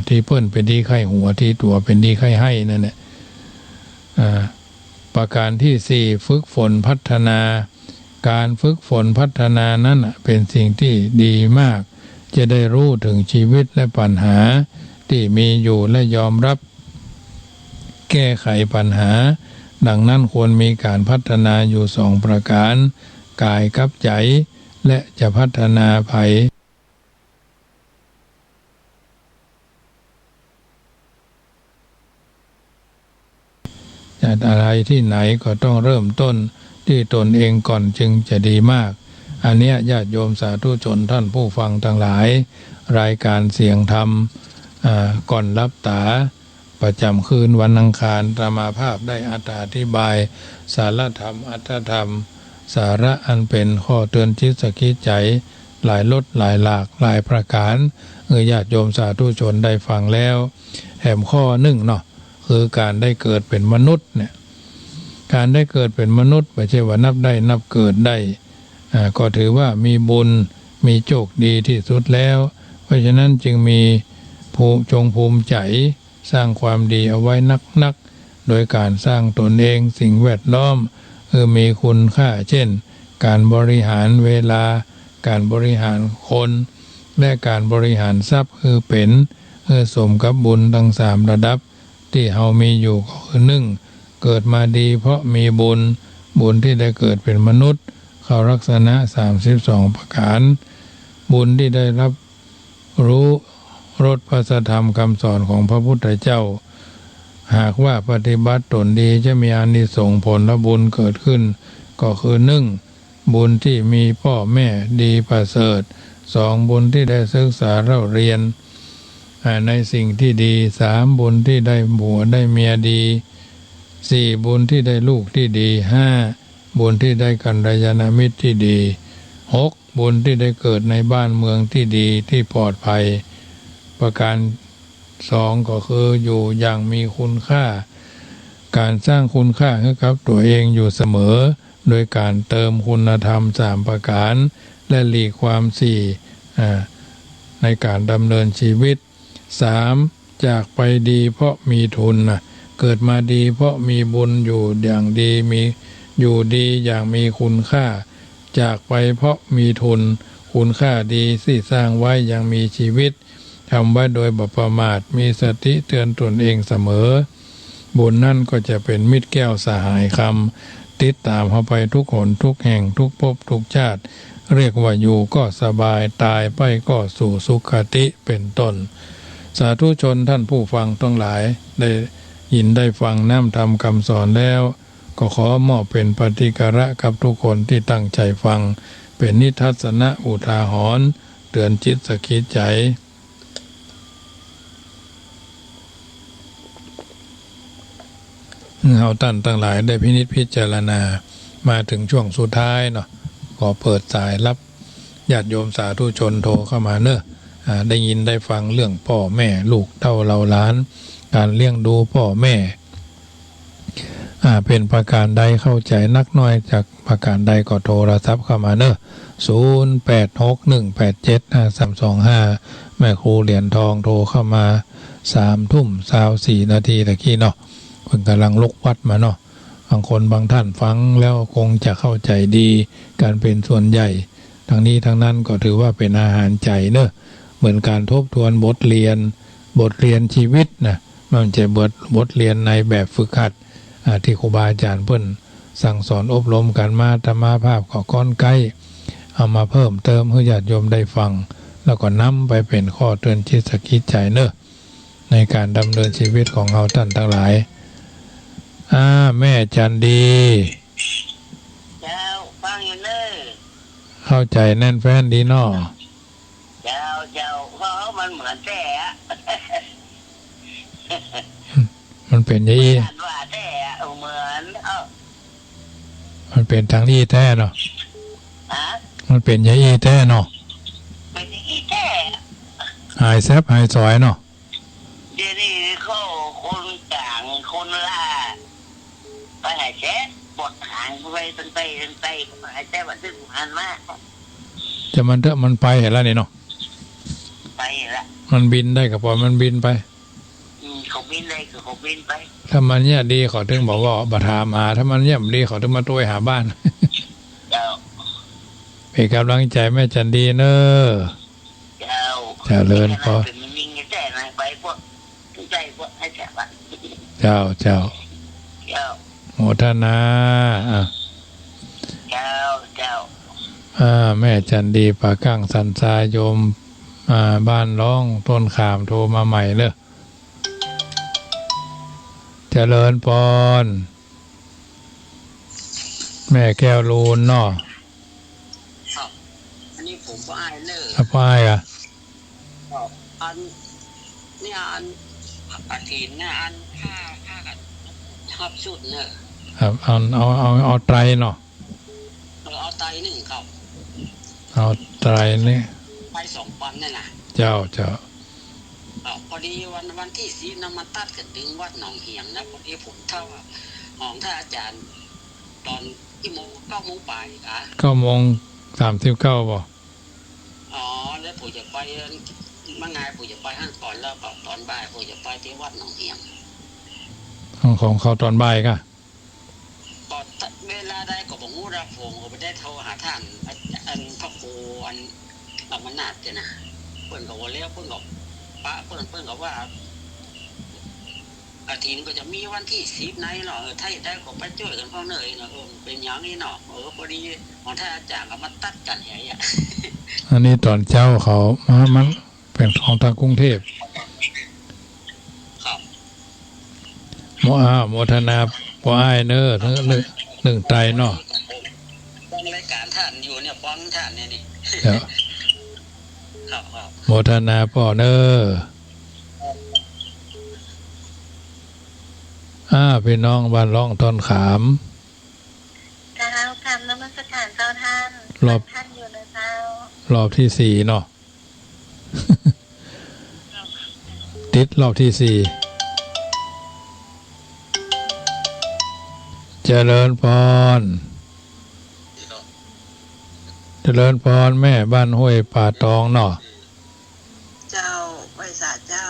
ที่เพิ่นเป็นดีไข้หัวที่ตัวเป็นดีไข้ให้นั่นแหละประการที่4ฝึกฝนพัฒนาการฝึกฝนพัฒนานั้นเป็นสิ่งที่ดีมากจะได้รู้ถึงชีวิตและปัญหาที่มีอยู่และยอมรับแก้ไขปัญหาดังนั้นควรมีการพัฒนาอยู่2ประการกายกับใจและจะพัฒนาไผจะอะไรที่ไหนก็ต้องเริ่มต้นที่ตนเองก่อนจึงจะดีมากอันเนี้ยญาติโยมสาธุชนท่านผู้ฟังทั้งหลายรายการเสียงธรรมก่อนรับตาประจำคืนวันอังคารธรรมาภาพได้อธิบายสารธรรมอัตถธรรมสาระอันเป็นข้อเตือนจิตสกิจใจหลายลดหลายหลากหลายประการญาติโยมสาธุชนได้ฟังแล้วแถมข้อ1เนาะคือการได้เกิดเป็นมนุษย์เนี่ยการได้เกิดเป็นมนุษย์ไม่ใช่ว่านับได้นับเกิดได้ก็ถือว่ามีบุญมีโชคดีที่สุดแล้วเพราะฉะนั้นจึงมีภูมิใจสร้างความดีเอาไว้นักโดยการสร้างตนเองสิ่งแวดล้อมมีคุณค่าเช่นการบริหารเวลาการบริหารคนและการบริหารทรัพย์เป็นสมกับบุญทั้ง3ระดับที่เฮามีอยู่ก็คือ1เกิดมาดีเพราะมีบุญที่ได้เกิดเป็นมนุษย์เข้าลักษณะ32ประการบุญที่ได้รับรู้รสพระธรรมคำสอนของพระพุทธเจ้าหากว่าปฏิบัติตนดีจะมีอานิสงส์ผลและบุญเกิดขึ้นก็คือ1บุญที่มีพ่อแม่ดีประเสริฐ2บุญที่ได้ศึกษาเรียนในสิ่งที่ดี3บุญที่ได้ผัวได้เมียดี4บุญที่ได้ลูกที่ดี5บุญที่ได้กัลยาณมิตรที่ดี6บุญที่ได้เกิดในบ้านเมืองที่ดีที่ปลอดภัยประการ2ก็คืออยู่อย่างมีคุณค่าการสร้างคุณค่าให้กับตัวเองอยู่เสมอโดยการเติมคุณธรรม3ประการและหลีกความในการดำเนินชีวิต3จากไปดีเพราะมีทุนเกิดมาดีเพราะมีบุญอยู่อย่างดีมีอยู่ดีอย่างมีคุณค่าจากไปเพราะมีทุนคุณค่าดีที่สร้างไว้ยังมีชีวิตทำไว้โดยบ่ประมาทมีสติเตือนตนเองเสมอบุญนั่นก็จะเป็นมิตรแก้วสหายคำติดตามเข้าไปทุกหนทุกแห่งทุกภพทุกชาติเรียกว่าอยู่ก็สบายตายไปก็สู่สุขติเป็นต้นสาธุชนท่านผู้ฟังทั้งหลายได้ยินได้ฟังน้ำธรรมคำสอนแล้วก็ขอมอบเป็นปฏิการะกับทุกคนที่ตั้งใจฟังเป็นนิทัศนะอุทาหรณ์เตือนจิตสกิจใจเอาท่านทั้งหลายได้พินิจพิจารณามาถึงช่วงสุดท้ายเนาะขอเปิดสายรับญาติโยมสาธุชนโทรเข้ามาเนอะได้ยินได้ฟังเรื่องพ่อแม่ลูกเต้าเราหลานการเลี้ยงดูพ่อแม่เป็นประการใดเข้าใจนักน้อยจากประการใดก็โทรศัพท์เข้ามาเนอะ0861875325แม่ครูเหรียญทองโทรเข้ามา3:24 นาทีตะกี้เนาะเพิ่งกำลังลุกวัดมาเนาะบางคนบางท่านฟังแล้วคงจะเข้าใจดีการเป็นส่วนใหญ่ทั้งนี้ทั้งนั้นก็ถือว่าเป็นอาหารใจเนอะเหมือนการทบทวนบทเรียนชีวิตนะมันจะบทเรียนในแบบฝึกหัดที่ครูบาอาจารย์เพิ่น สั่งสอนอบรมกันมาธรรมาภาพก็ก้อนใกล้เอามาเพิ่มเติมให้ญาติโยมได้ฟังแล้วก็นำไปเป็นข้อเตือนจิตสกิจใจเนอะในการดำเนินชีวิตของเราท่านทั้งหลายแม่จันดีเจ้าฟังอยู่เนอะเข้าใจแน่นแฟ้นดีเนาะเจ้าเพราะมันเหมือนแต่มันเป็นอย่างนี้ว่าแต่เหมือนมันเป็นทางนี้แท้เนาะมันเป็นอย่างนี้แท้เนาะเป็นอย่างนี้แท้หายแซบหายซอยเนาะเดี๋ยวนี้เขาคนกลางคนล่าไปหายแซ่ปวดหางไปตั้งไปหายแซ่วันที่ผ่านมาจะมันไปเห็นแล้วนี่เนาะไปละมันบินได้กับปล่อยมันบินไปเขาบินได้ก็เขาบินไปถ้ามันเนี่ยดีเขาถึงบอกว่าบัตรมาถ้ามันเนี่ยดีเขาถึงมาตัวหาบ้านเป็นกำลังใจแม่จันดีเนอะเจริญพอเจ้าโมทนาแม่จันดีปากกั้งสันทรายโยมบ้านร้องต้นขามโทรมาใหม่เนอะเจริญพรแม่แก้วลูนเนาะอันนี้ผมก็อายเนอะป้ายอ่ะอันนี่อันปะถินนะอันผ้ากันชอบสุดเนอะครับเอาไตรเนาะเอาไตรหนึ่งครับเอาไตรนี่ไป2 วันนี่นะเจ้าพอดีวันที่สีน้ำมันตัดกันถึงวัดหนองเหียงนะพอดีผมเท่าของท่านอาจารย์ตอน9 โมงบ่าย9:39บ่แล้วผมจะไปมื่อไงผมจะไปห้างก่อนแล้วตอนบ่ายผมจะไปที่วัดหนองเหียงของเขาตอนบ่ายก็ตอนเวลาได้ก็บอกงูรับผมก็ไม่ได้โทรหาท่านอันพระครูอันธรรมนาถเจ้านะเพิ่นก็ว่าแล้วเพิ่นก็ปะเพิ่นก็ว่าอาทิตย์ก็จะมีวันที่10ในเนาะถ้าได้ก็ไปช่วยกันพ่อเนยเนาะเป็นอย่างนี้เนาะพอดีของท่านอาจารย์ก็มาตัดกันอย่างเงี้ยอันนี้ตอนเจ้าเขามันเป็นของทางกรุงเทพครับโมทนาป้ายเนอะหนึ่งไตรเนาะฟังรายการท่านอยู่เนี่ยฟังท่านเนี่ยนี่ครับโมทนาป้อเนอะพี่น้องบ้านร่องต้นขามเจ้าคำนมัสการเจ้าท่านท่านอยู่นะเจ้ารอบที่4เนาะติดรอบที่4เจริญพรแม่บ้านห้วยป่าตองเนาะเจ้าไว้สาเจ้า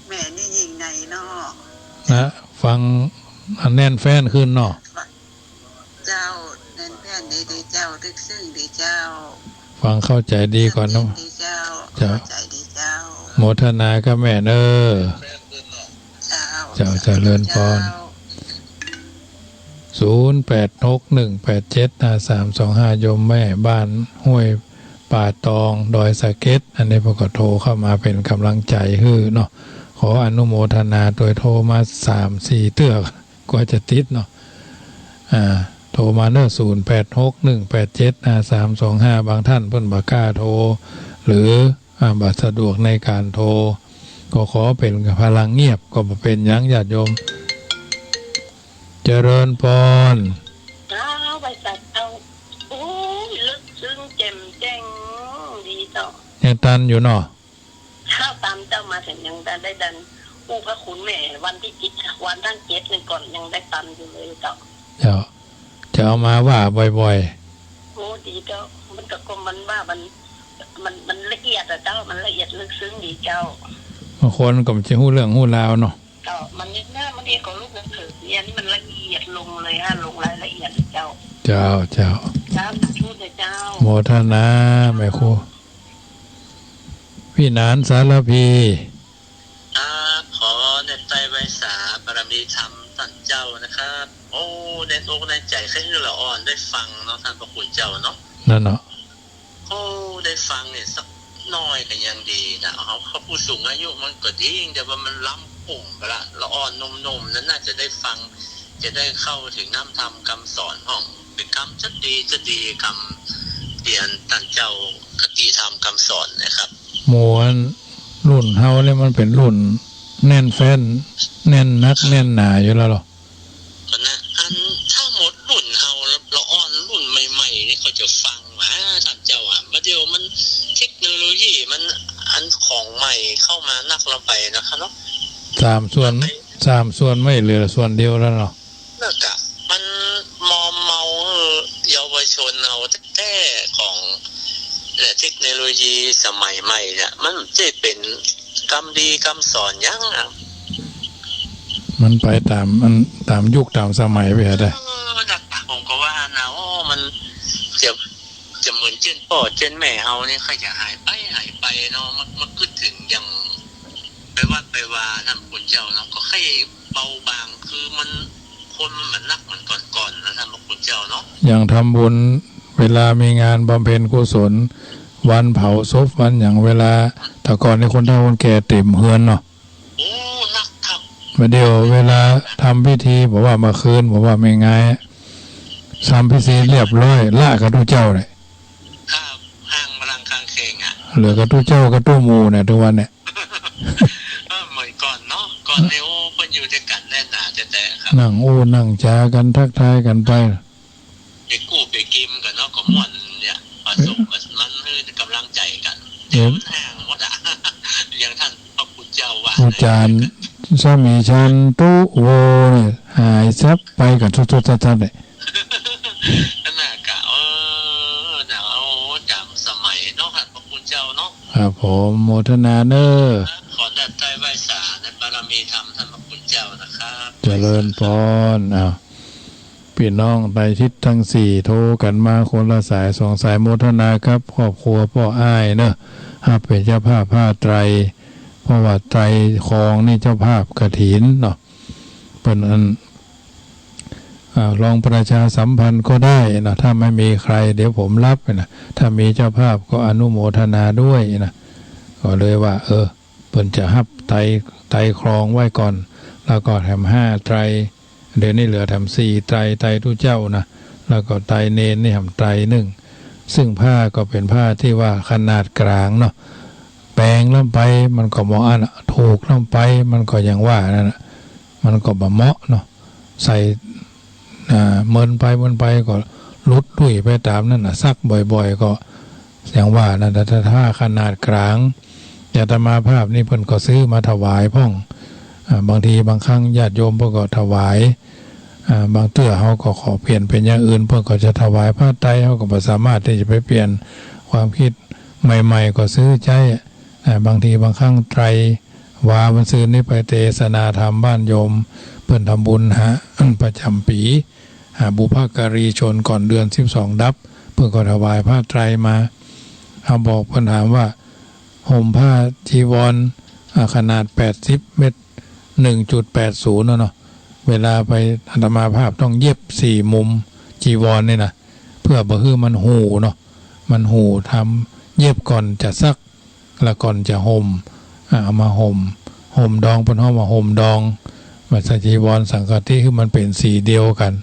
แม่นี่ยิงในเนาะนะฟังอันแน่นแฟ้นขึ้นเนาะเจ้าแน่นแฟ้นดีเจ้าลึกซึ้งดีเจ้าฟังเข้าใจดีก่อนเนาะเข้าใจดีเจ้าโมทนากับแม่เนอเจ้าเจริญพร0861875325โยมแม่บ้านห้วยป่าตองดอยสะเก็ดอันนี้พวกก็โทรเข้ามาเป็นกำลังใจฮือเนาะขออนุโมทนาโดยโทรมา 3-4 เตื้อกกว่าจะติดเนาะโทรมาเนอะ0861875325บางท่านเพิ่นบ่กล้าโทรหรือบ่สะดวกในการโทรก็ขอเป็นพลังเงียบก็บ่เป็นหยังญาติโยมเจริญพรไปตัดเอาโอ้ยลึกซึ้งแจ่มแจ้งดีต่อยังตันอยู่เนาะข้าวตามเจ้ามาถึงยังได้ดันผู้พระคุณแม่วันที่วันทั้ง7นึงก่อนยังได้ตันอยู่เลยต่อจะเอามาว่าบ่อยๆโอ้ดีเจ้ามันก็มันว่ามันละเอียดเจ้ามันละเอียดลึกซึ้งดีเจ้าบางคนก็จะฮู้เรื่องฮู้ราวเนาะมันนี่นะมันเองก็ลูกหนังสือเนี่ยนี่มันละเอียดลงเลยลงรายละเอียดเจ้าพูดเลยเจ้าโมทนาแม่ครูพี่นานสารพีขอเน้นใจไว้สาบารมีธรรมท่านเจ้านะครับ โอ้ในอกในใจแค่นี้ละอ่อนได้ฟังเนาะท่านพระคุณเจ้าเนาะนั่นเนาะโอ้ได้ฟังเนี่ยสักน้อยก็ยังดีนะเขาผู้สูงอายุมันก็ดีแต่ว่ามันล้ำปุ่มไปละอ่อนนมนั้นน่าจะได้ฟังจะได้เข้าถึงน้ำธรรมคำสอนของเป็นคำจะดีคำเรียนท่านเจ้าคติธรรมคำสอนนะครับหมวนรุ่นเฮาเนี่ยมันเป็นรุ่นแน่นแฟ้นแน่นนักแน่นหนาอยู่แล้วหรอก็นะอันถ้าหมดรุ่นเฮาแล้วละอ่อนรุ่นใหม่ๆนี่เขาจะฟังว่าท่านเจ้าเดี๋ยวมันเทคโนโลยีมันอันของใหม่เข้ามานักเราไปนะคะเนาะสามส่วนไม่เหลือส่วนเดียวแล้วเนาะนั่นกะมันมอมเมาเยาวชนเอาแท้ของเทคโนโลยีสมัยใหม่เนี่ยมันจะเป็นกรรมดีกรรมสอนยังมันไปตามยุคตามสมัยไปได้ผมก็ว่านะมันจะเหมือนเจนพ่อเจนแม่เฮานี่ค่อยจะหายไปเนาะมันขึ้นถึงยังไปวัดไปว่าท่านคุณเจ้าเนาะก็ให้เบาบางคือมันคนมันนักเหมือนก่อนนะท่านคุณเจ้าเนาะอย่างทำบุญเวลามีงานบำเพ็ญกุศลวันเผาศพวันอย่างเวลาแต่ก่อนในคนเฒ่าคนแก่เต็มเฮือนเนาะโอ้นักครับเดี๋ยวเวลาทำพิธีบอกว่ามาคืนบอกว่าไม่ง่ายทำพิธีเรียบร้อยล่ากระตู้เจ้าเลยครับห่างพลังคางเคงเหลือกระตู้เจ้ากระตู้หมูเนี่ยทุกวันเนี่ยเหมือนก่อนเนาะก่อนในโอ้เพิ่นอยู่ด้วยกันแน่นหนาแต่ครับนั่งนั่งจากันทักทายกันไปไปกู้ไปกิมกันเนาะก็ม่วนเนี่ยประสบมันคือกำลังใจกันเดี๋ยวมันห่างหมดอย่างท่านพระคุณเจ้าว่าอาจารย์สามีฉันตู้โวหายซับไปกับทุกๆท่านเลยนั่นน่ะกะเนาจำสมัยเนาะท่านพระคุณเจ้าเนาะครับผมโมทนาเนอขอได้ใจไหว้สาในบารมีธรรมท่านพระคุณเจ้านะครับเจริญพรพี่น้องไตทิศทั้ง4โทรกันมาคนละสาย2 สายโมทนาครับครอบครัวพ่ออ้ายเนอะเป็นเจ้าภาพผ้าไตรเพราะว่าไตรคลองนี่เจ้าภาพกฐินเนาะเป็นอันลองประชาสัมพันธ์ก็ได้นะถ้าไม่มีใครเดี๋ยวผมรับนะถ้ามีเจ้าภาพก็อนุโมทนาด้วยนะก็เลยว่าเพิ่นจะฮับไตรคลองไว้ก่อนแล้วก็ทำ5ไตรเดี๋ยวนี้เหลือทำ4ไตรทุเจ้านะแล้วก็ไตรเนนนี่ทำไตร1ซึ่งผ้าก็เป็นผ้าที่ว่าขนาดกลางเนาะแปลงลงไปมันก็เหมาะถูกลงไปมันก็ยังว่านั่นนะมันก็บ่เหมาะเนาะใส่เมินไปก็ลุดดุยไปตามนั่นซักบ่อยๆก็อย่างว่านั่นแต่ถ้าขนาดกลางญาติมาภาพนี่เพิ่นก็ซื้อมาถวายพ่องบางทีบางครั้งญาติโยมเพิ่นก็ถวายบางเตื้อเขาก็ขอเปลี่ยนเป็นอย่างอื่นเพิ่นก็จะถวายผ้าไตรเขาก็บ่สามารถที่จะไปเปลี่ยนความคิดใหม่ๆก็ซื้อใจบางทีบางครั้งไตรวามันซื้อนี่ไปเทศนาธรรมบ้านโยมเพิ่นทำบุญประจำปีบุพการีชนก่อนเดือน12 ดับเพิ่นก็ถวายผ้าไตรมาเขาบอกเพิ่นถามว่าห่มผ้าจีวรขนาด80 เมตร 1.80 เนาะเวลาไปอาตมาภาพต้องเย็บ4 มุมจีวรนี่นะเพื่อบ่ให้มันหูเนาะมันหูทำเย็บก่อนจะซักแล้วก่อนจะห่มเอามาห่มดองเพิ่นเฮามาห่มดองมาใส่จีวรสังฆทิคือมันเป็นสีเดียวกัน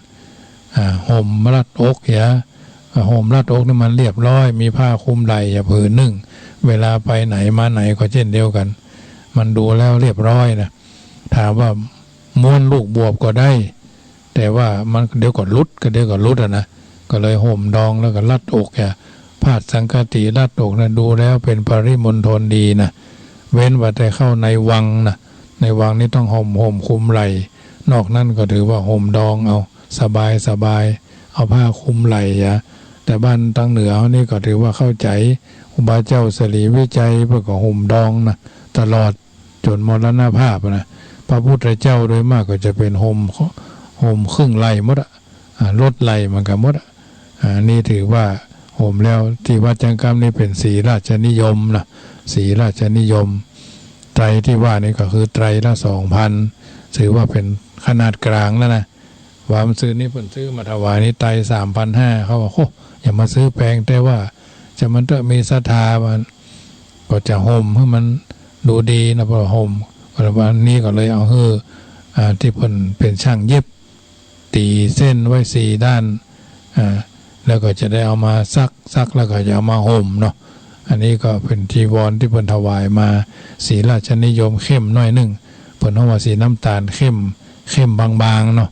ห่มรัดอกห่มรัดอกนี่มันเรียบร้อยมีผ้าคลุมไหล่ผืนหนึ่งเวลาไปไหนมาไหนก็เช่นเดียวกันมันดูแล้วเรียบร้อยนะถามว่าม้วนลูกบวบก็ได้แต่ว่ามันเดี๋ยวก็ลุดนะก็เลยห่มดองแล้วก็รัดอกผ้าสังฆติรัดอกนะดูแล้วเป็นปริมณฑลดีนะเว้นว่าแต่เข้าในวังนะในวังนี่ต้องห่มคลุมไหล่นอกนั้นก็ถือว่าห่มดองเอาสบายเอาผ้าคลุมไหล่แต่บ้านทางเหนือนี่ก็ถือว่าเข้าใจครูบาเจ้าสลีวิจัยเพื่อก็ห่มดองนะตลอดจนมรณภาพนะพระพุทธเจ้าโดยมากก็จะเป็นห่มครึ่งไหล่หมดลดไหล่มันก็หมดนี่ถือว่าห่มแล้วที่วัดจังกรรมนี่เป็นสีราชนิยมนะสีราชนิยมไตรที่ว่านี่ก็คือไตรละ 2,000ถือว่าเป็นขนาดกลางแล้วนะ ว่ามันซื้อนี่เพิ่นซื้อมาถวายนี่ไต3,500เขาบอกโอ้อย่ามาซื้อแพงแต่ว่าจะมันจะมีศรัทธามันก็จะห่มให้มันดูดีนะเพราะห่มวันนี้ก็เลยเอาที่เพิ่นเป็นช่างเย็บตีเส้นไว้4ด้านแล้วก็จะได้เอามาซักแล้วก็จะเอามาห่มเนาะอันนี้ก็เป็นจีวรที่เพิ่นถวายมาสีราชนิยมเข้มหน่อยนึงเพิ่นเอามาสีน้ำตาลเข้มบางๆเนาะ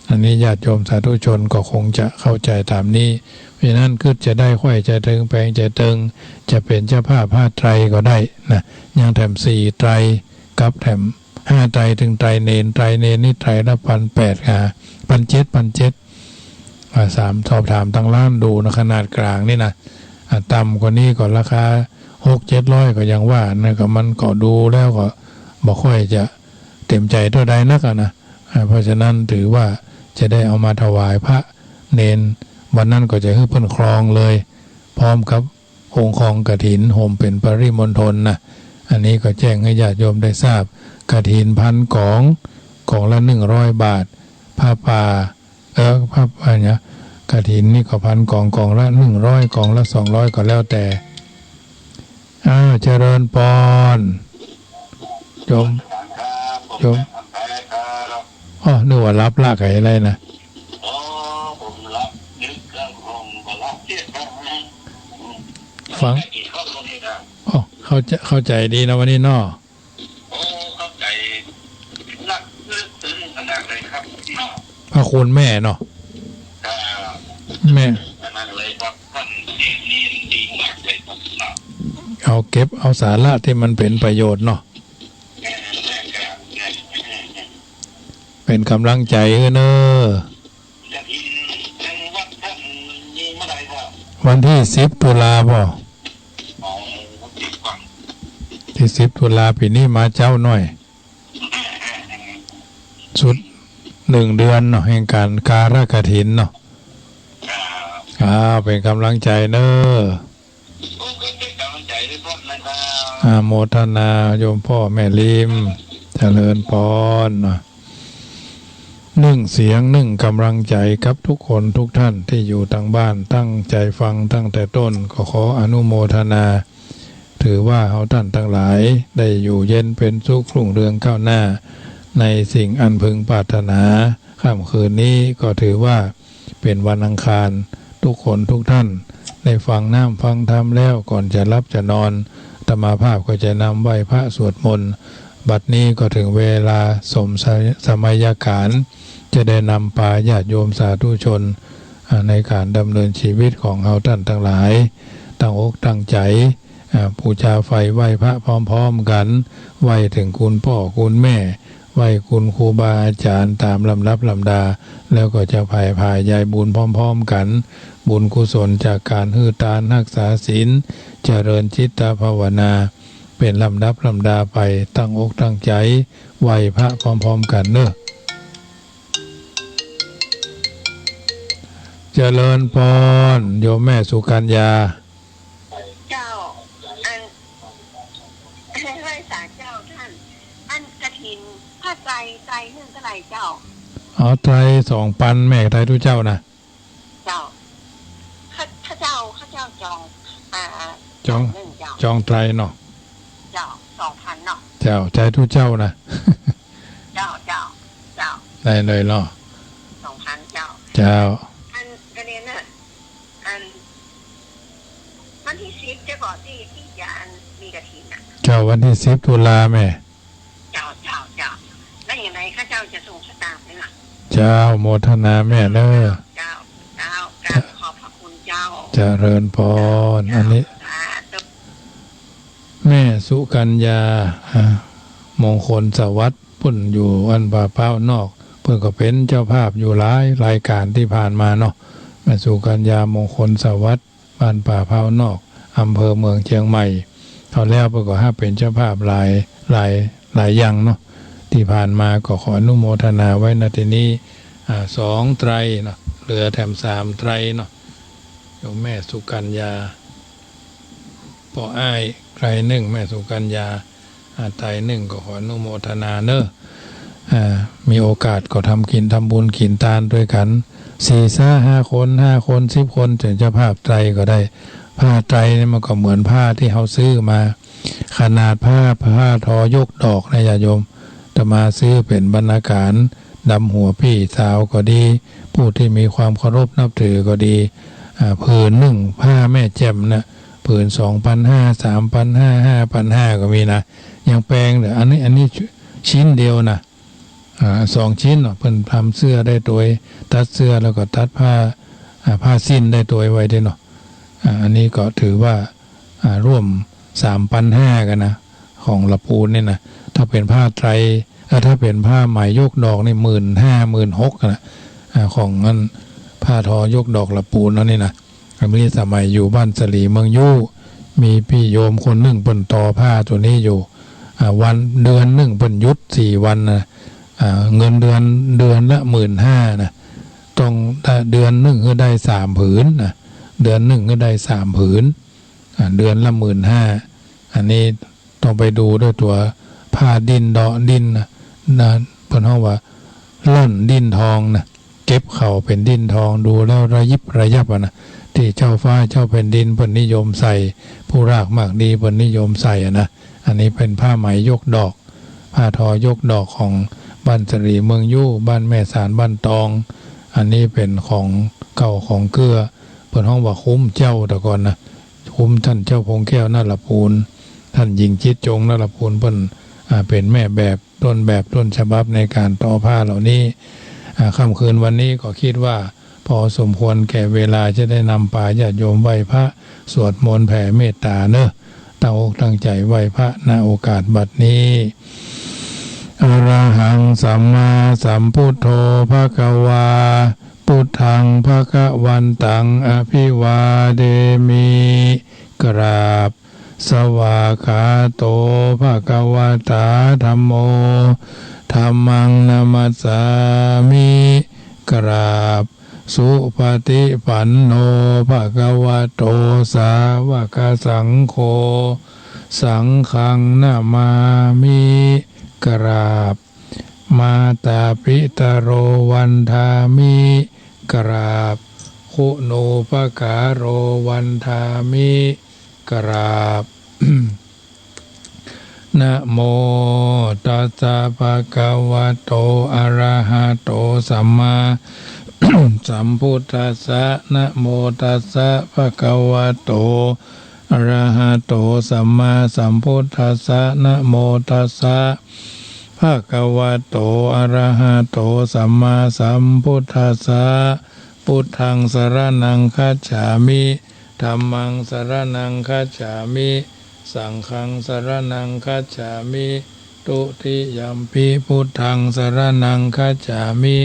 อันนี้ญาติโยมสาธุชนก็คงจะเข้าใจตามนี้เพราะนั้นคือจะได้ค่อยใจตึงแปลงใจตึงจะเป็นเจ้าภาพผ้าไตรก็ได้นะยังแถม4ไตรกับแถม5ไตรถึงไตรเนนนี่ไตรละ1,800ค่ะ1,700สอบถามทางร้านดูนะขนาดกลางนี่นะต่ำกว่านี้ก็ราคา600-700ก็ยังว่านะก็มันก็ดูแล้วก็บ่ค่อยจะเต็มใจเท่าใดนักนะเพราะฉะนั้นถือว่าจะได้เอามาถวายพระเนนวันนั้นก็จะให้เพิ่นครองเลยพร้อมกับองค์ของกฐินโฮมเป็นปริมณฑลนะอันนี้ก็แจ้งให้ญาติโยมได้ทราบกฐิน1,000 กล่องละ100 บาทผ้าป่าผ้าอะไรเนี่ยกฐินนี่ก็1,000 กล่องละ100 กล่องละ200ก็แล้วแต่เจริญพรโยมนึกว่ารับลากอะไรนะผมรับยึดเครื่องผมก็รับเทียบกันนะฟังเข้าใจดีนะวันนี้น้อเข้าใจนักซึ้งขนาดเลยครับพระคุณแม่เนาะแม่นั่นเลยครับท่านนี่ดีมากเลยครับเอาเก็บเอาสาระที่มันเป็นประโยชน์เนาะเป็นกำลังใจเนอะวันที่10 ตุลาป่ะที่10 ตุลาปีนี้มาเจ้าหน่อยสุด1 เดือนเนาะแห่งการการกฐินเนาะเป็นกำลังใจเนอะโมทนาโยมพ่อแม่ลิมเจริญพร1 เสียง1 กำลังใจกับทุกคนทุกท่านที่อยู่ทางบ้านตั้งใจฟังตั้งแต่ต้นก็ขออนุโมทนาถือว่าเฮาท่านทั้งหลายได้อยู่เย็นเป็นสุขรุ่งเรืองก้าวหน้าในสิ่งอันพึงปรารถนาค่ำคืนนี้ก็ถือว่าเป็นวันอังคารทุกคนทุกท่านได้ฟังน้ำฟังธรรมแล้วก่อนจะรับจะนอนอาตมาภาพก็จะนำไหว้พระสวดมนต์บัดนี้ก็ถึงเวลาสมัยการจะได้นำพาญาติโยมสาธุชนในการดำเนินชีวิตของเฮาท่านทั้งหลายตั้งอกตั้งใจบูชาไฟไหว้พระพร้อมๆกันไหว้ถึงคุณพ่อคุณแม่ไหว้คุณครูบาอาจารย์ตามลำดับลำดาแล้วก็จะพายยายบุญพร้อมๆกันบุญกุศลจากการฮือทานรักษาศีลเจริญจิตตภาวนาเป็นลำดับลำดาไปตั้งอกตั้งใจไหว้พระพร้อมๆกันเนอะเจริญพรโยมแม่สุกัญญาเจ้าไหว้ศาลเจ้าท่านกฐินผ้าไตรเนื่องเท่าไหร่เจ้าไตร2 ปันแม่ไตรทุกเจ้านะเจ้าข้าเจ้าจองไตรเนาะเจ้า 2,000 เนาะเจ้าใจทุกเจ้านะเจ้าได้เลยเนาะ 2,000 เจ้ากระเด็นน่ะวันที่10จะก่อนที่จะมีกฐินน่ะเจ้าวันที่10 ตุลาแม่เจ้าแล้วอย่างไรข้าเจ้าจะส่งสตางค์ให้ล่ะเจ้าโมทนาแม่เด้อเจ้าขอบพระคุณเจ้าเจริญพรอันนี้แม่สุกัญญามงคลสวัสดิ์พุ่นอยู่อันป่าเป้านอกเพื่อก็เป็นเจ้าภาพอยู่หลายรายการที่ผ่านมาเนาะแม่สุกัญญามงคลสวัสดิ์บ้านป่าเป้านอกอำเภอเมืองเชียงใหม่เขาแล้วเพื่อก็เป็นเจ้าภาพหลายอย่างเนาะที่ผ่านมาก็ขออนุโมทนาไว้ณที่นี้2 ไตรเนาะเหลือแถม3 ไตรเนาะโยมแม่สุกัญญาพ่ออ้ายไตร1แม่สุกัญญาไตร1ก็ขออนุโมทนาเนอะ มีโอกาสก็ทำกินทำบุญขินทานด้วยกัน4-5 คน5 คน10 คนถึงจะผ้าไตรก็ได้ผ้าไตรนี่มันก็เหมือนผ้าที่เขาซื้อมาขนาดผ้าทอยกดอกนะญาติโยมจะมาซื้อเป็นบรรณาการดำหัวพี่สาวก็ดีผู้ที่มีความเคารพนับถือก็ดีผืนหนึ่งผ้าแม่แจ่มนะผืน2,500 3,500 5,500ก็มีนะยังแปลงเดี๋ยวอันนี้ชิ้นเดียวนะ2 ชิ้นเพิ่นทำเสื้อได้ตัวตัดเสื้อแล้วก็ตัดผ้าสิ้นได้ตัวไว้ได้เนาะอันนี้ก็ถือว่าร่วม 3,500 กันนะของละปูนนี่นะถ้าเป็นผ้าไตรถ้าเป็นผ้าไหมยกดอกนี่ 15,000-16,000 นะของนั้นผ้าทอยกดอกละปูนนั่นนี่นะมีสมัยอยู่บ้านสลีเมืองยู่มีพี่โยมคนหนึ่งเปิ้นต่อผ้าตัวนี้อยู่วันเดือนหนึ่งเปิ้นยุด4 วันนะเงินเดือนละ 15,000 นะต้องเดือนหนึ่งก็ได้3 ผืนนะเดือนหนึ่งก็ได้3 ผืนเดือนละ 15,000 อันนี้ต้องไปดูด้วยตัวผ้าดินดอกดินนะเพิ่นเฮาว่าล่อนดินทองนะเก็บเข่าเป็นดินทองดูแล้วระยิบระยับนะที่เจ้าฟ้าเจ้าแผ่นดินเพิ่นนิยมใส่ผู้รากมากดีเพิ่นนิยมใส่นะอันนี้เป็นผ้าไหมยกดอกผ้าทอยกดอกของบ้านสรีเมืองยู่บ้านแม่สารบ้านตองอันนี้เป็นของเก่าของเกลือเพิ่นฮ้องว่าคุ้มเจ้าแต่ก่อนนะคุ้มท่านเจ้าพงแก้วนาลปูนท่านหญิงจิตจงนาลปูนเพิ่นเป็นแม่แบบต้นฉบับในการต่อผ้าเหล่านี้ค่ำคืนวันนี้ก็คิดว่าพอสมควรแก่เวลาจะได้นำป่าญาติโยมไหว้พระสวดมนต์แผ่เมตตาเนอะตั้งอกตั้งใจไหว้พระณโอกาสบัดนี้อะระหังสัมมาสัมพุทโธภควาพุทธังภควันตังอภิวาเดมิกราบสวากขาโตภควตาธัมโมธัมมังนามัสสามิกราบสุปฏิปันโนภควโตสาวกสังโฆสังฆังนามามิกราบมาตาปิตโรวันทามิกราบคุณูปการโรวันทามิกราบ นะโมตัสสะภะคะวะโตอะระหะโตสัมมาสัมพุทธัสสะนะโมตัสสะภะคะวะโตอะระหะโตสัมมาสัมพุทธัสสะนะโมตัสสะภะคะวะโตอะระหะโตสัมมาสัมพุทธัสสะพุทธังสรณังคัจฉามิธัมมังสรณังคัจฉามิสังฆังสรณังคัจฉามิตุติยัมปิพุทธังสรณังคัจฉามิ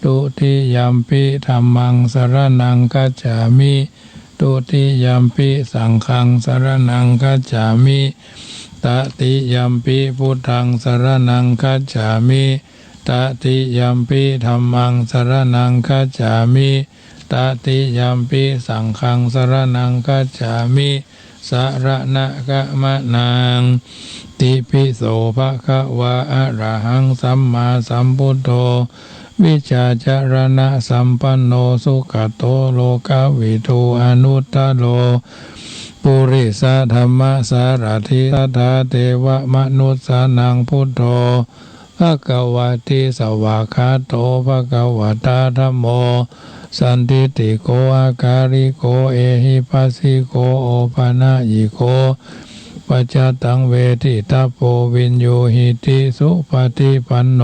ตุติยัมปิธัมมังสรณังคัจฉามิตุติยัมปิสังฆังสรณังคัจฉามิตติยัมปิพุทธังสรณังคัจฉามิตติยัมปิธัมมังสรณังคัจฉามิตติยัมปิสังฆังสรณังคัจฉามิสรณะกะมะนังติปิโสภะคะวะอะระหังสัมมาสัมพุทโธวิชาจารณะสัมปันโนสุขโตโลกวิทูอนุตตโลปุริสธรรมสารถิสัทธาเทวมนุสสานังพุทโธภควติสวากขาโตภควตาธัมโมสันติติโกอาการิโกเอหิปัสสิโกโอปนะยิโกปัจจตังเวทิตาโพวินโยหิติสุปฏิปันโน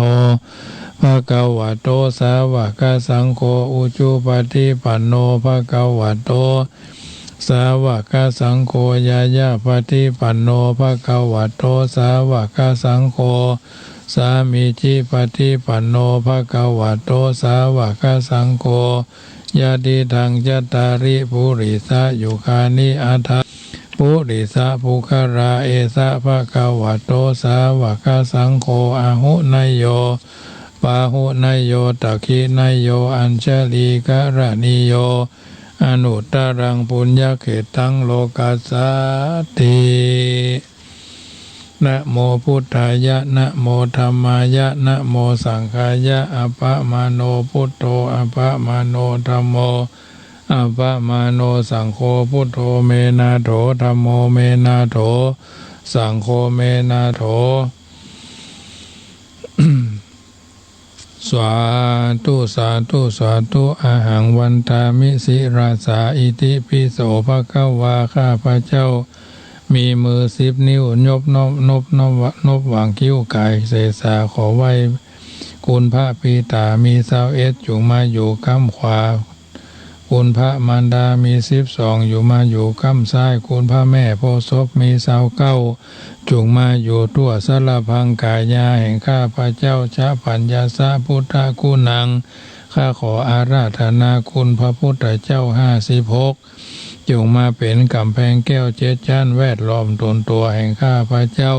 ภควโตสาวกสังโฆอุจุปฏิปันโนภควโตสาวกสังโฆยายาปฏิปันโนภควโตสาวกสังโฆสามีจิปฏิปันโนภควโตสาวกสังโฆญาติทังจัตตาริปุริสะยุคานิอัฏฐปุริสะภูคาราเอสะภควโตสาวกสังโฆอาหุนยโยปาหุนยโยตักขินยโยอัญชลีกรณิโยอนุตตรังปุญญเขตังโลกัสสติ นะโมพุทธายะนะโมธัมมายะนะโมสังฆายะอะปะมาโนพุทโธอะปะมาโนธัมโมอะปะมาโนสังโฆพุทโธเมนาโถธัมโมเมนาโถสังโฆเมนาโถ สาธุสาธุสาธุอาหังวันตามิสิราสาอิติปิโสภะคะวาข้าพระเจ้ามีมือ10 นิ้วนบวางคิ้วกายเสสาขอไว้คุณพระปีตามี21จงมาอยู่ข้างขวาคุณพระมารดามี12อยู่มาอยู่ข้างซ้ายคุณพระแม่โพธิ์ศพมี29จงมาอยู่ทั่วสารพังกายาแห่งข้าพระเจ้าชะปัญญาสะพุทธคุณังข้าขออาราธนาคุณพระพุทธเจ้า56จงมาเป็นกำแพงแก้ว7 ชั้นแวดล้อมตนตัวแห่งข้าพระเจ้า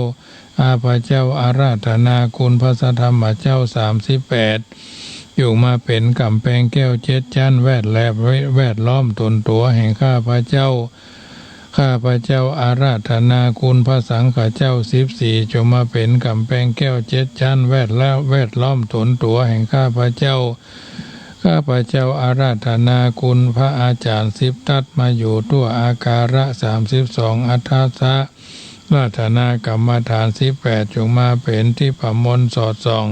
ข้าพระเจ้าอาราธนาคุณพระสัทธรรมเจ้า38อยู่มาเป็นกำแพงแก้ว7 ชั้นแวดล้อมตนตัวแห่งข้าพระเจ้าข้าพระเจ้าอาราธนาคุณพระสังฆเจ้า14จงมาเป็นกำแพงแก้ว7 ชั้นแวดล้อมตนตัวแห่งข้าพระเจ้าข้าพระเจ้าอาราธนาคุณพระอาจารย์10ทัศมาอยู่ทั่วอาการะ32อัฏฐสะราธนากรรมฐาน18จงมาเป็นที่ประมลสอดส่อง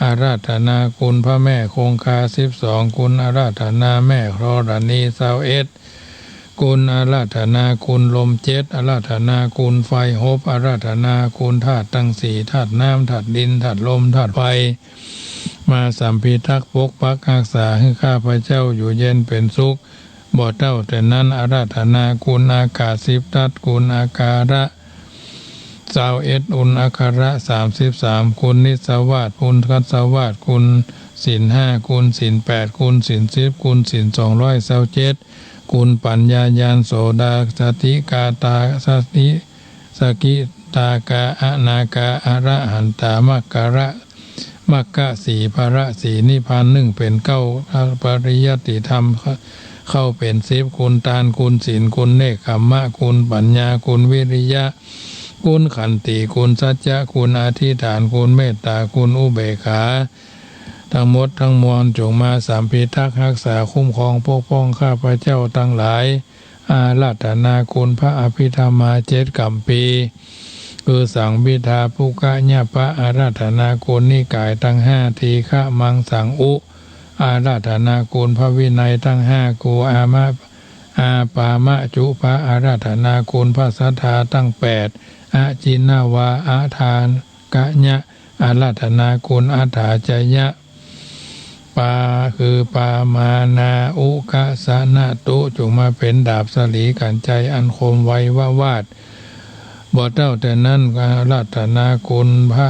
อาราธนาคุณพระแม่คงคา12คุณอาราธนาแม่ธรณี21คุณอาราธนาคุณลม7อาราธนาคุณไฟ6อาราธนาคุณธาตุทั้ง4ธาตุน้ำธาตุดินธาตุลมธาตุไฟมาสัมพิทักษ์ปกปักรักษาให้ข้าพระเจ้าอยู่เย็นเป็นสุขบ่เต้าแต่นั้นอาราธนาคุณอากาศ10ทัศคุณอาการะ21อุณอัคระ33คุณนิสวาสคุณคัสวาสคุณศีล5คุณศีล8คุณศีล10คุณศีล227คุณปัญญาญาณโสดาสติกาตาสติสกิตากาอนากาอรหันตามัคคะ4ภระ4นิพพาน1เป็น9ปริยัติธรรมเข้าเป็น10คุณทานคุณศีลคุณเนกขัมมะคุณปัญญาคุณวิริยะคุณขันติคุณสัจจะคุณอธิษฐานคุณเมตตาคุณอุเบกขาทั้งหมดทั้งมวลจงมาสัมพิทักษ์รักษาคุ้มครองปกป้องข้าพระเจ้าทั้งหลายอาราธนาคุณพระอภิธรรมา7 กัมปีคือสังบิดาภูกะญะปะอาราธนาคุณนิกายทั้ง5ทีฆะมังสังอุอาราธนาคุณพระวินัยทั้ง5กูอาปามะจุปะอาราธนาคุณพระสัทธาตั้ง8อาจินนาวาอาทานกะญะอาราธนาคุณอาถาจยะปาคือปามานาอุกะสะนะตุจงมาเป็นดาบสลีกันใจอันคมไววาดบ่เต้าแต่นั้นอาราธนาคุณพระ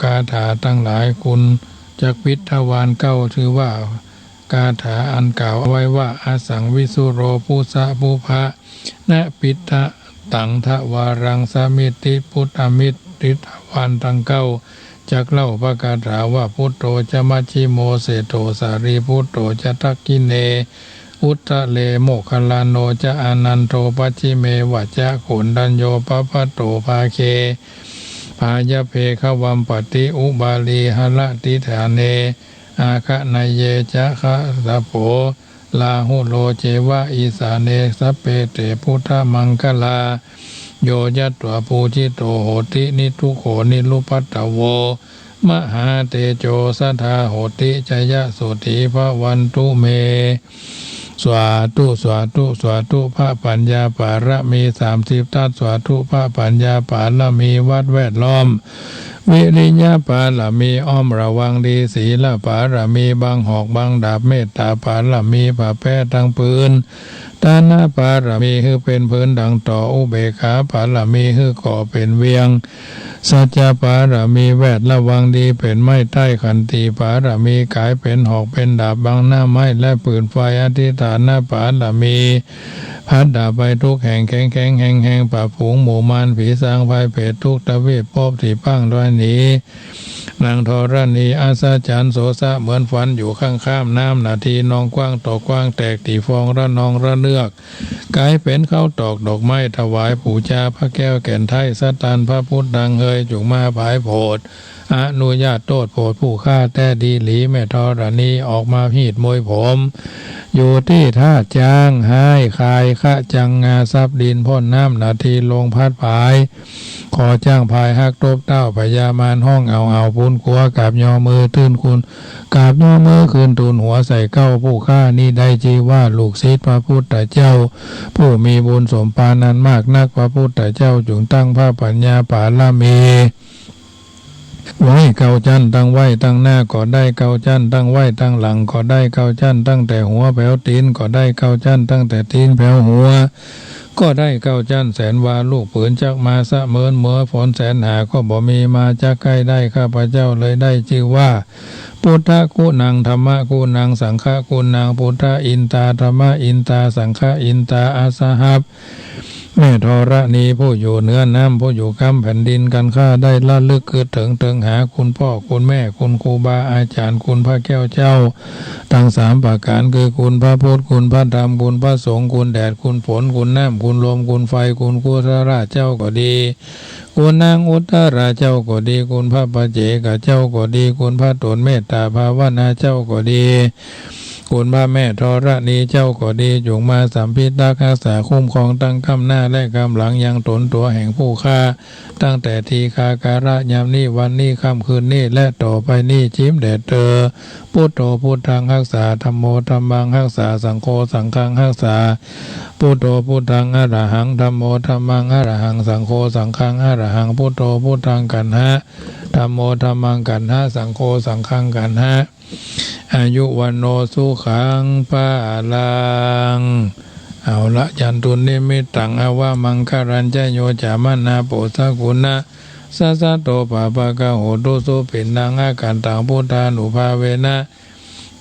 กาถาตั้งหลายคุณจักพิทวาน9ถือว่ากาถาอันกล่าวไว้ว่าอาสังวิสุโรภูสะภูภะนะปิตะตังทวารังสมิติพุทธมิตติทวานตั้ง9จักเล่าพระคาถาว่าพุทโธจะมัชชิโมเสโตสารีพุทโธจะทักกิเนอุตตะเลโมคคัลลาโนจะอานันโทปัจฉิเมวัจจะโขนดัญโยปะปะโตภาเคพายะเพขวัมปติอุบาลีหละติฐาเนอาคะนายเยจะคะสะโภลาหุโลเจวะอีสาเนสเปเตพุทธมังคลาโยยัตถวปูจิโตโหตินิทุโขนิลุปัตตโวมหาเตโจสัทธาโหติจยะสุติภวันตุเมสวาตุสวาตุสวาตุพระปัญญาปารมี30ทัศสวาตุพระปัญญาปารมีวัดแวดล้อมวิริยะปารมีอ้อมระวังดีศีลปารมีบังหอกบังดาบเมตตาปารมีผ่าแพ้ทั้งปืนตานาปารมีคือเป็นพื้นดังต่ออุเบกขาปารมีคือก่อเป็นเวียงสัจจะปารมีแวดระวังดีเป็นไม้ใต้ขันติปารมีกายเป็นหอกเป็นดาบบังหน้าไม้และปืนไฟอธิษฐานปารมีพัดดาบไปทุกแห่งแข็งแห่งป่าฝูงหมู่มารผีสางภัยเพศทุกตะเวทพบที่ปั้งด้วยนี้ นางธรณีอาสาจารย์โสสะเหมือนฝันอยู่ข้างข้ามน้ำนาทีนองกว้างตอกกว้างแตกตีฟองระนองระเลือกกลายเป็นข้าวตอกดอกไม้ถวายปู่จาพระแก้วแก่นไทยสัตตันพระพุทธดังเฮยจุงมาผายโพดอนุญาตโทษโพดผู้ฆ่าแต่ดีหลีแม่ธรณีออกมาพีดมวยผมอยู่ที่ท่าจางให้คายขะจังงาซับดินพ่นน้ำนาทีลงพัดผายขอจ้างพายฮักตบเต้าพญามารห้องเอาปุนกัวกับยอมือตื้นคุณกับยอมือคืนตูนหัวใส่เก้าผู้ฆ่านี่ได้จีว่าลูกศิษย์พระพุทธเจ้าผู้มีบุญสมปานันมากนักพระพุทธเจ้าจงตั้งพระปัญญาปาลามีไว้เกาจันตั้งไว้ตั้งหน้าก็ได้เกาจันตั้งไว้ตั้งหลังก็ได้เกาจันตั้งแต่หัวแผวตีนก็ได้เกาจันตั้งแต่ตีนแผวหัวก็ได้เก้าจันแสนวาลูกปืนจักมาสะเมินเหมือฝนแสนหาก็บ่มีมาจักใกล้ได้ข้าพเจ้าเลยได้ชื่อว่าพุทธกุนังธรรมกุนังสังฆกุนังพุทธอินตาธรรมอินตาสังฆอินตาอาสหับแม่ธรณีผู้อยู่เหนือน้ำผู้อยู่กำแผ่นดินกันข้าได้ละลึกคือถึงหาคุณพ่อคุณแม่คุณครูบาอาจารย์คุณพระแก้วเจ้าทั้งสามประการคือคุณพระพุทธคุณพระธรรมคุณพระสงฆ์คุณแดดคุณฝนคุณน้ำคุณลมคุณไฟคุณกุศลราชเจ้าก็ดีคุณนางอุตตราเจ้าก็ดีคุณพระปัจเจกเจ้าก็ดีคุณพระตนเมตตาภาวนาเจ้าก็ดีคุณพระแม่ธรณีเจ้าก็ดีจงมาสัมพิทักษ์รักษาคุ้มครองตั้งกำหน้าและกำหลังยังตนตัวแห่งผู้ฆ่าตั้งแต่ทีคาการะยามนี้วันนี้ค่ำคืนนี้และต่อไปนี้จิ้มแดดพุทโธพุทธังรักษาธัมโมธัมมังรักษาสังโฆสังฆังรักษาพุทโธพุทธังอรหังธัมโมธัมมังอรหังสังโฆสังฆังอรหังพุทโธพุทธังกันหะธัมโมธัมมังกันหะสังโฆสังฆังกันหะอายุวันโนสุขังปะลังเอาละยันตุนิมิตังอาวามังคารัญจโยจามนาโปสกุณะสัสสะโตปะปะกะโหตุสุปินังอาการตังพุทธานุภาเวนะ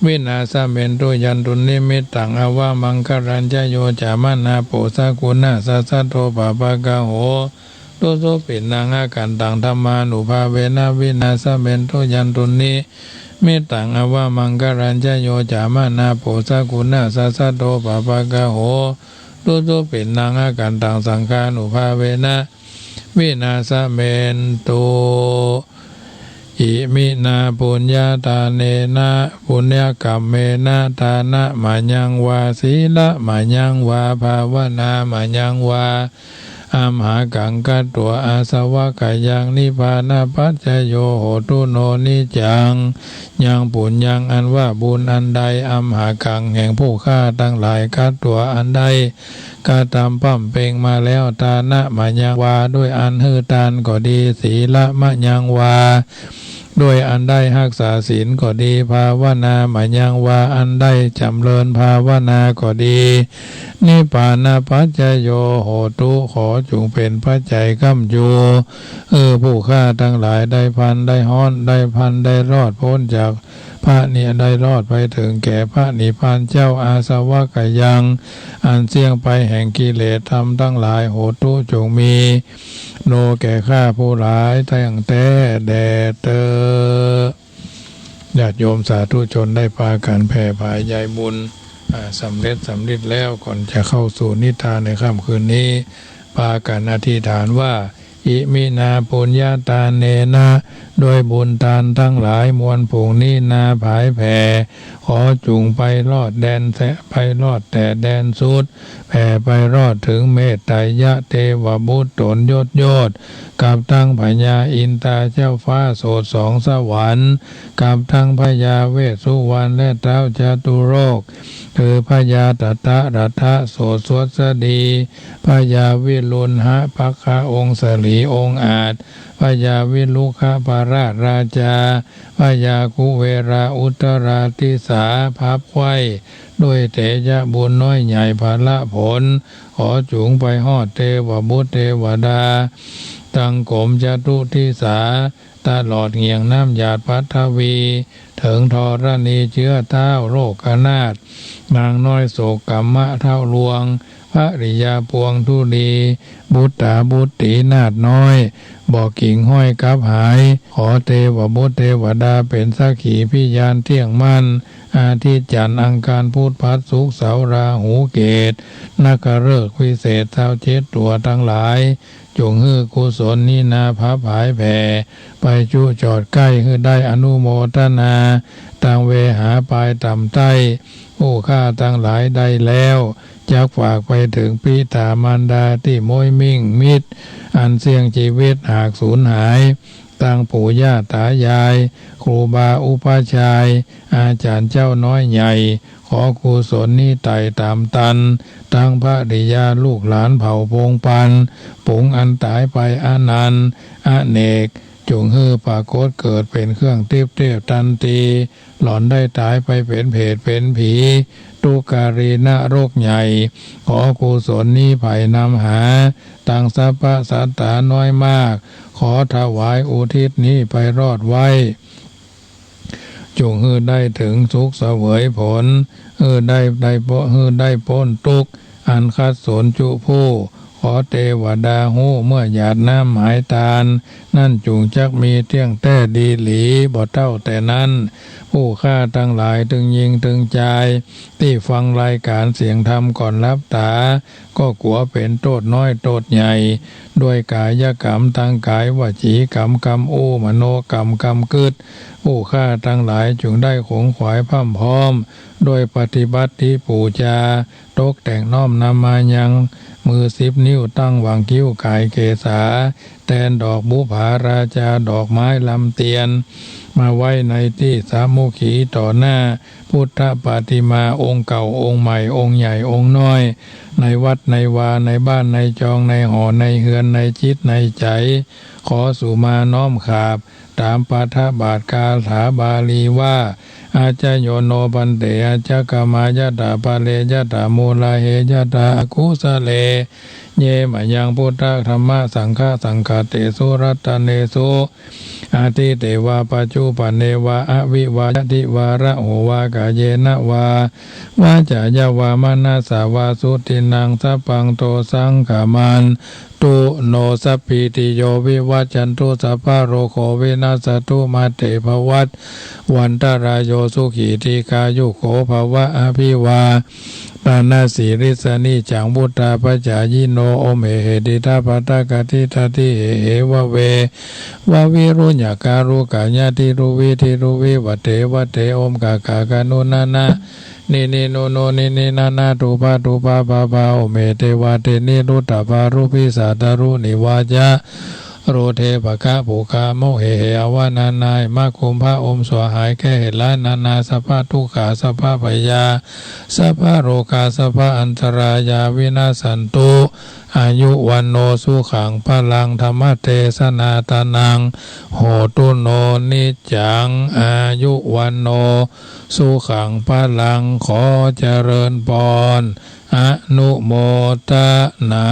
วินาสเมนตุยันตุนิมิตังอาวามังคารัญจโยจามนาโปสกุณะสัสสะโตปะปะกะโหตุสุปินังอาการตังธรรมานุภาเวนะวินาสเมนตุยันตุนิเมตังอวามังกรัญจโยจามานาโปสกุณะสัสสะโตปะปะกะโหตุตุปินังอาการตังสังฆานุภาเวนะวินาสเมนตุอิมินาปุญญาตาเนนะปุญญกัมเมนะทานะมายังวาศีละมายังวาภาวนามายังวาอามหากังกัตตัวอาสวะกายังนิพพานาปัจจโยโหตุโนนิจังยังปุญญังอันว่าบุญอันใดอามหากังแห่งผู้ฆ่าทั้งหลายกัตตัวอันใดกาตามปั้มเป่งมาแล้วตานะมายังวาด้วยอันหือตานก็ดีศีละมะยังวาด้วยอันได้รักษาศีลก็ดีภาวนามายังวาอันได้จำเริญภาวนาก็ดีนิพพานาปัจจโยโหตุขอจงเป็นปัจจัยค้ำอยู่ผู้ฆ่าทั้งหลายได้พันได้ฮ้อนได้พันได้รอดพ้นจากพระเนี่ยได้รอดไปถึงแก่พระนิพพานเจ้าอาสวะกยังอันเสี่ยงไปแห่งกิเลสธรรมทั้งหลายโหตุจงมีโนแก่ข้าผู้หลายตั้งแต่แดเตอญาติโยมสาธุชนได้พากันแผ่ผายใยบุญสำเร็จแล้วก่อนจะเข้าสู่นิทานในค่ำคืนนี้พากันอธิษฐานว่าอิมินาปุญญาตาเนนะโดยบุญทานทั้งหลายมวลผงนี้นาผายแผ่ขอจุงไปรอดแดนไปรอดแต่แดนสุดแผ่ไปรอดถึงเมตไตรยะเทวบุตรตนยศกับทั้งพญาอินตาเจ้าฟ้าโสดสองสวรรค์กับทั้งพญาเวสสุวรรณและเท้าจตุโรคคือพญาตถะรัตะโสดสวสดีพญาวิรุณหะภัคคะองค์สลีองค์อาจพญาวิลุขะปราชราชาพญาคุเวราอุตราติสาภัพไว้ด้วยเตยะบุญน้อยใหญ่ภาละผลขอจุงไปฮอดเทวบุตรเทวดาตั้งกรมจตุทิสา ตลอดเงียงน้ำหยาดพัทวีถึงธรณีเชื้อเท้าโรคนาถนางน้อยโศกกรรมะเท้าลวงพระริยาพวงทุลีบุตตาบุตรีนาถน้อยบอกกิ่งห้อยกับหายขอเทวบุตรเทวดาเป็นสักขีพิยานเที่ยงมั่นอาทิตย์จันทร์อังคารพุธพฤหัสศุกร์เสาร์ราหูเกตนักฤกษ์วิเศษเท้าเจ็ดตัวทั้งหลายจงฮือกุศลนินาภาผายแผ่ไปจูจอดใกล้ฮือได้อนุโมทนาต่างเวหาปลายต่ำใต้ผู้ฆ่าทั้งหลายได้แล้วจักฝากไปถึงปิตามารดาที่ม้ยมิ่งมิตรอันเสี่ยงชีวิตหากสูญหายตั้งปู่ย่าตายายครูบาอุปชายอาจารย์เจ้าน้อยใหญ่ขอกุศลนี้ไต่ตามตันตั้งพระริยาลูกหลานเผ่าพงปันปุ๋งอันตายไปอนันต์อเนกจงฮือปรากฏเกิดเป็นเครื่องเทียบเทียบตันตีหล่อนได้ตายไปเป็นเพศเป็นผีตุการีณโรคใหญ่ขอกุศลนี้ไผ่นำหาตั้งสัพพะสัตตาน้อยมากขอถวายอุทิศนี้ไปรอดไว้จงฮือได้ถึงสุขเสวยผลฮือได้พ้นทุกข์อันคัดสนจุผู้ขอเทวดาหูเมื่อหยาดน้ำหมายตาลนั่นจุงจักมีเที่ยงแท้ดีหลีบ่เท่าแต่นั้นผู้ฆ่าทั้งหลายถึงยิงถึงใจที่ฟังรายการเสียงธรรมก่อนรับตาก็กลัวเป็นโทษน้อยโทษใหญ่ด้วยกายกรรมทางกายวจีกรรมกรรมมโนกรรมกรรมกึศผู้ฆ่าทั้งหลายจึงได้ขงขวายพร่ำพร้อมโดยปฏิบัติที่ปูจาตกแต่งน้อมนำมายังมือ10 นิ้วตั้งวางคิ้วกายเกษาแทนดอกบุภาราชาดอกไม้ลำเตียนมาไว้ในที่สามุขีต่อหน้าพุทธปฏิมาองค์เก่าองค์ใหม่องค์ใหญ่องค์น้อยในวัดในวาในบ้านในจองในหอในเฮือนในจิตในใจขอสุมาน้อมขาบตามปาฐบาทกาถาบาลีว่าอาจโยโนปันเตอาจกามายะตาปะเลยะตามูลาเหยะตากุสะเลเยมะยังพุทธธรรมะสังฆสังฆเตสุรัตเนสุอาทิเตวาปัจจุปเนวาอวิวาทิวาระโหวากาเยนะวาวาจายาวามานาสาวาสุตินังสัพพังโตสังขามันตุโนสัพพิติโยวิวัจจันตุสัพพะโรโควินาสตุมาเตภวัตวันตรายโยสุขีติกายุโขภวะอภิวาปานาสีริสนิจังบุตตาปัจจายิโนโอเมเหติตาปัตตกติทัติเหวะเววะวิรุญญาการุกาญาติรุวิทิรุวิวัตเตโอมกากากานุนานะนิโนโนนินานาตุปาปาโอเมเตวะเตนิรุตตปารุปิสาตารุนิวาจาโรเทปะกะภูคาโมเหอวานานายมาคุมพระอมสวหายแค่เหตุละนานาสภาทุกขาสภาพยาสภาโรกาสภาอันตรายาวินาสันตุอายุวันโนสุขังพลังธรรมเทศนาตานังโหตุโนนิจังอายุวันโนสุขังพลังขอเจริญพรอนุโมทนา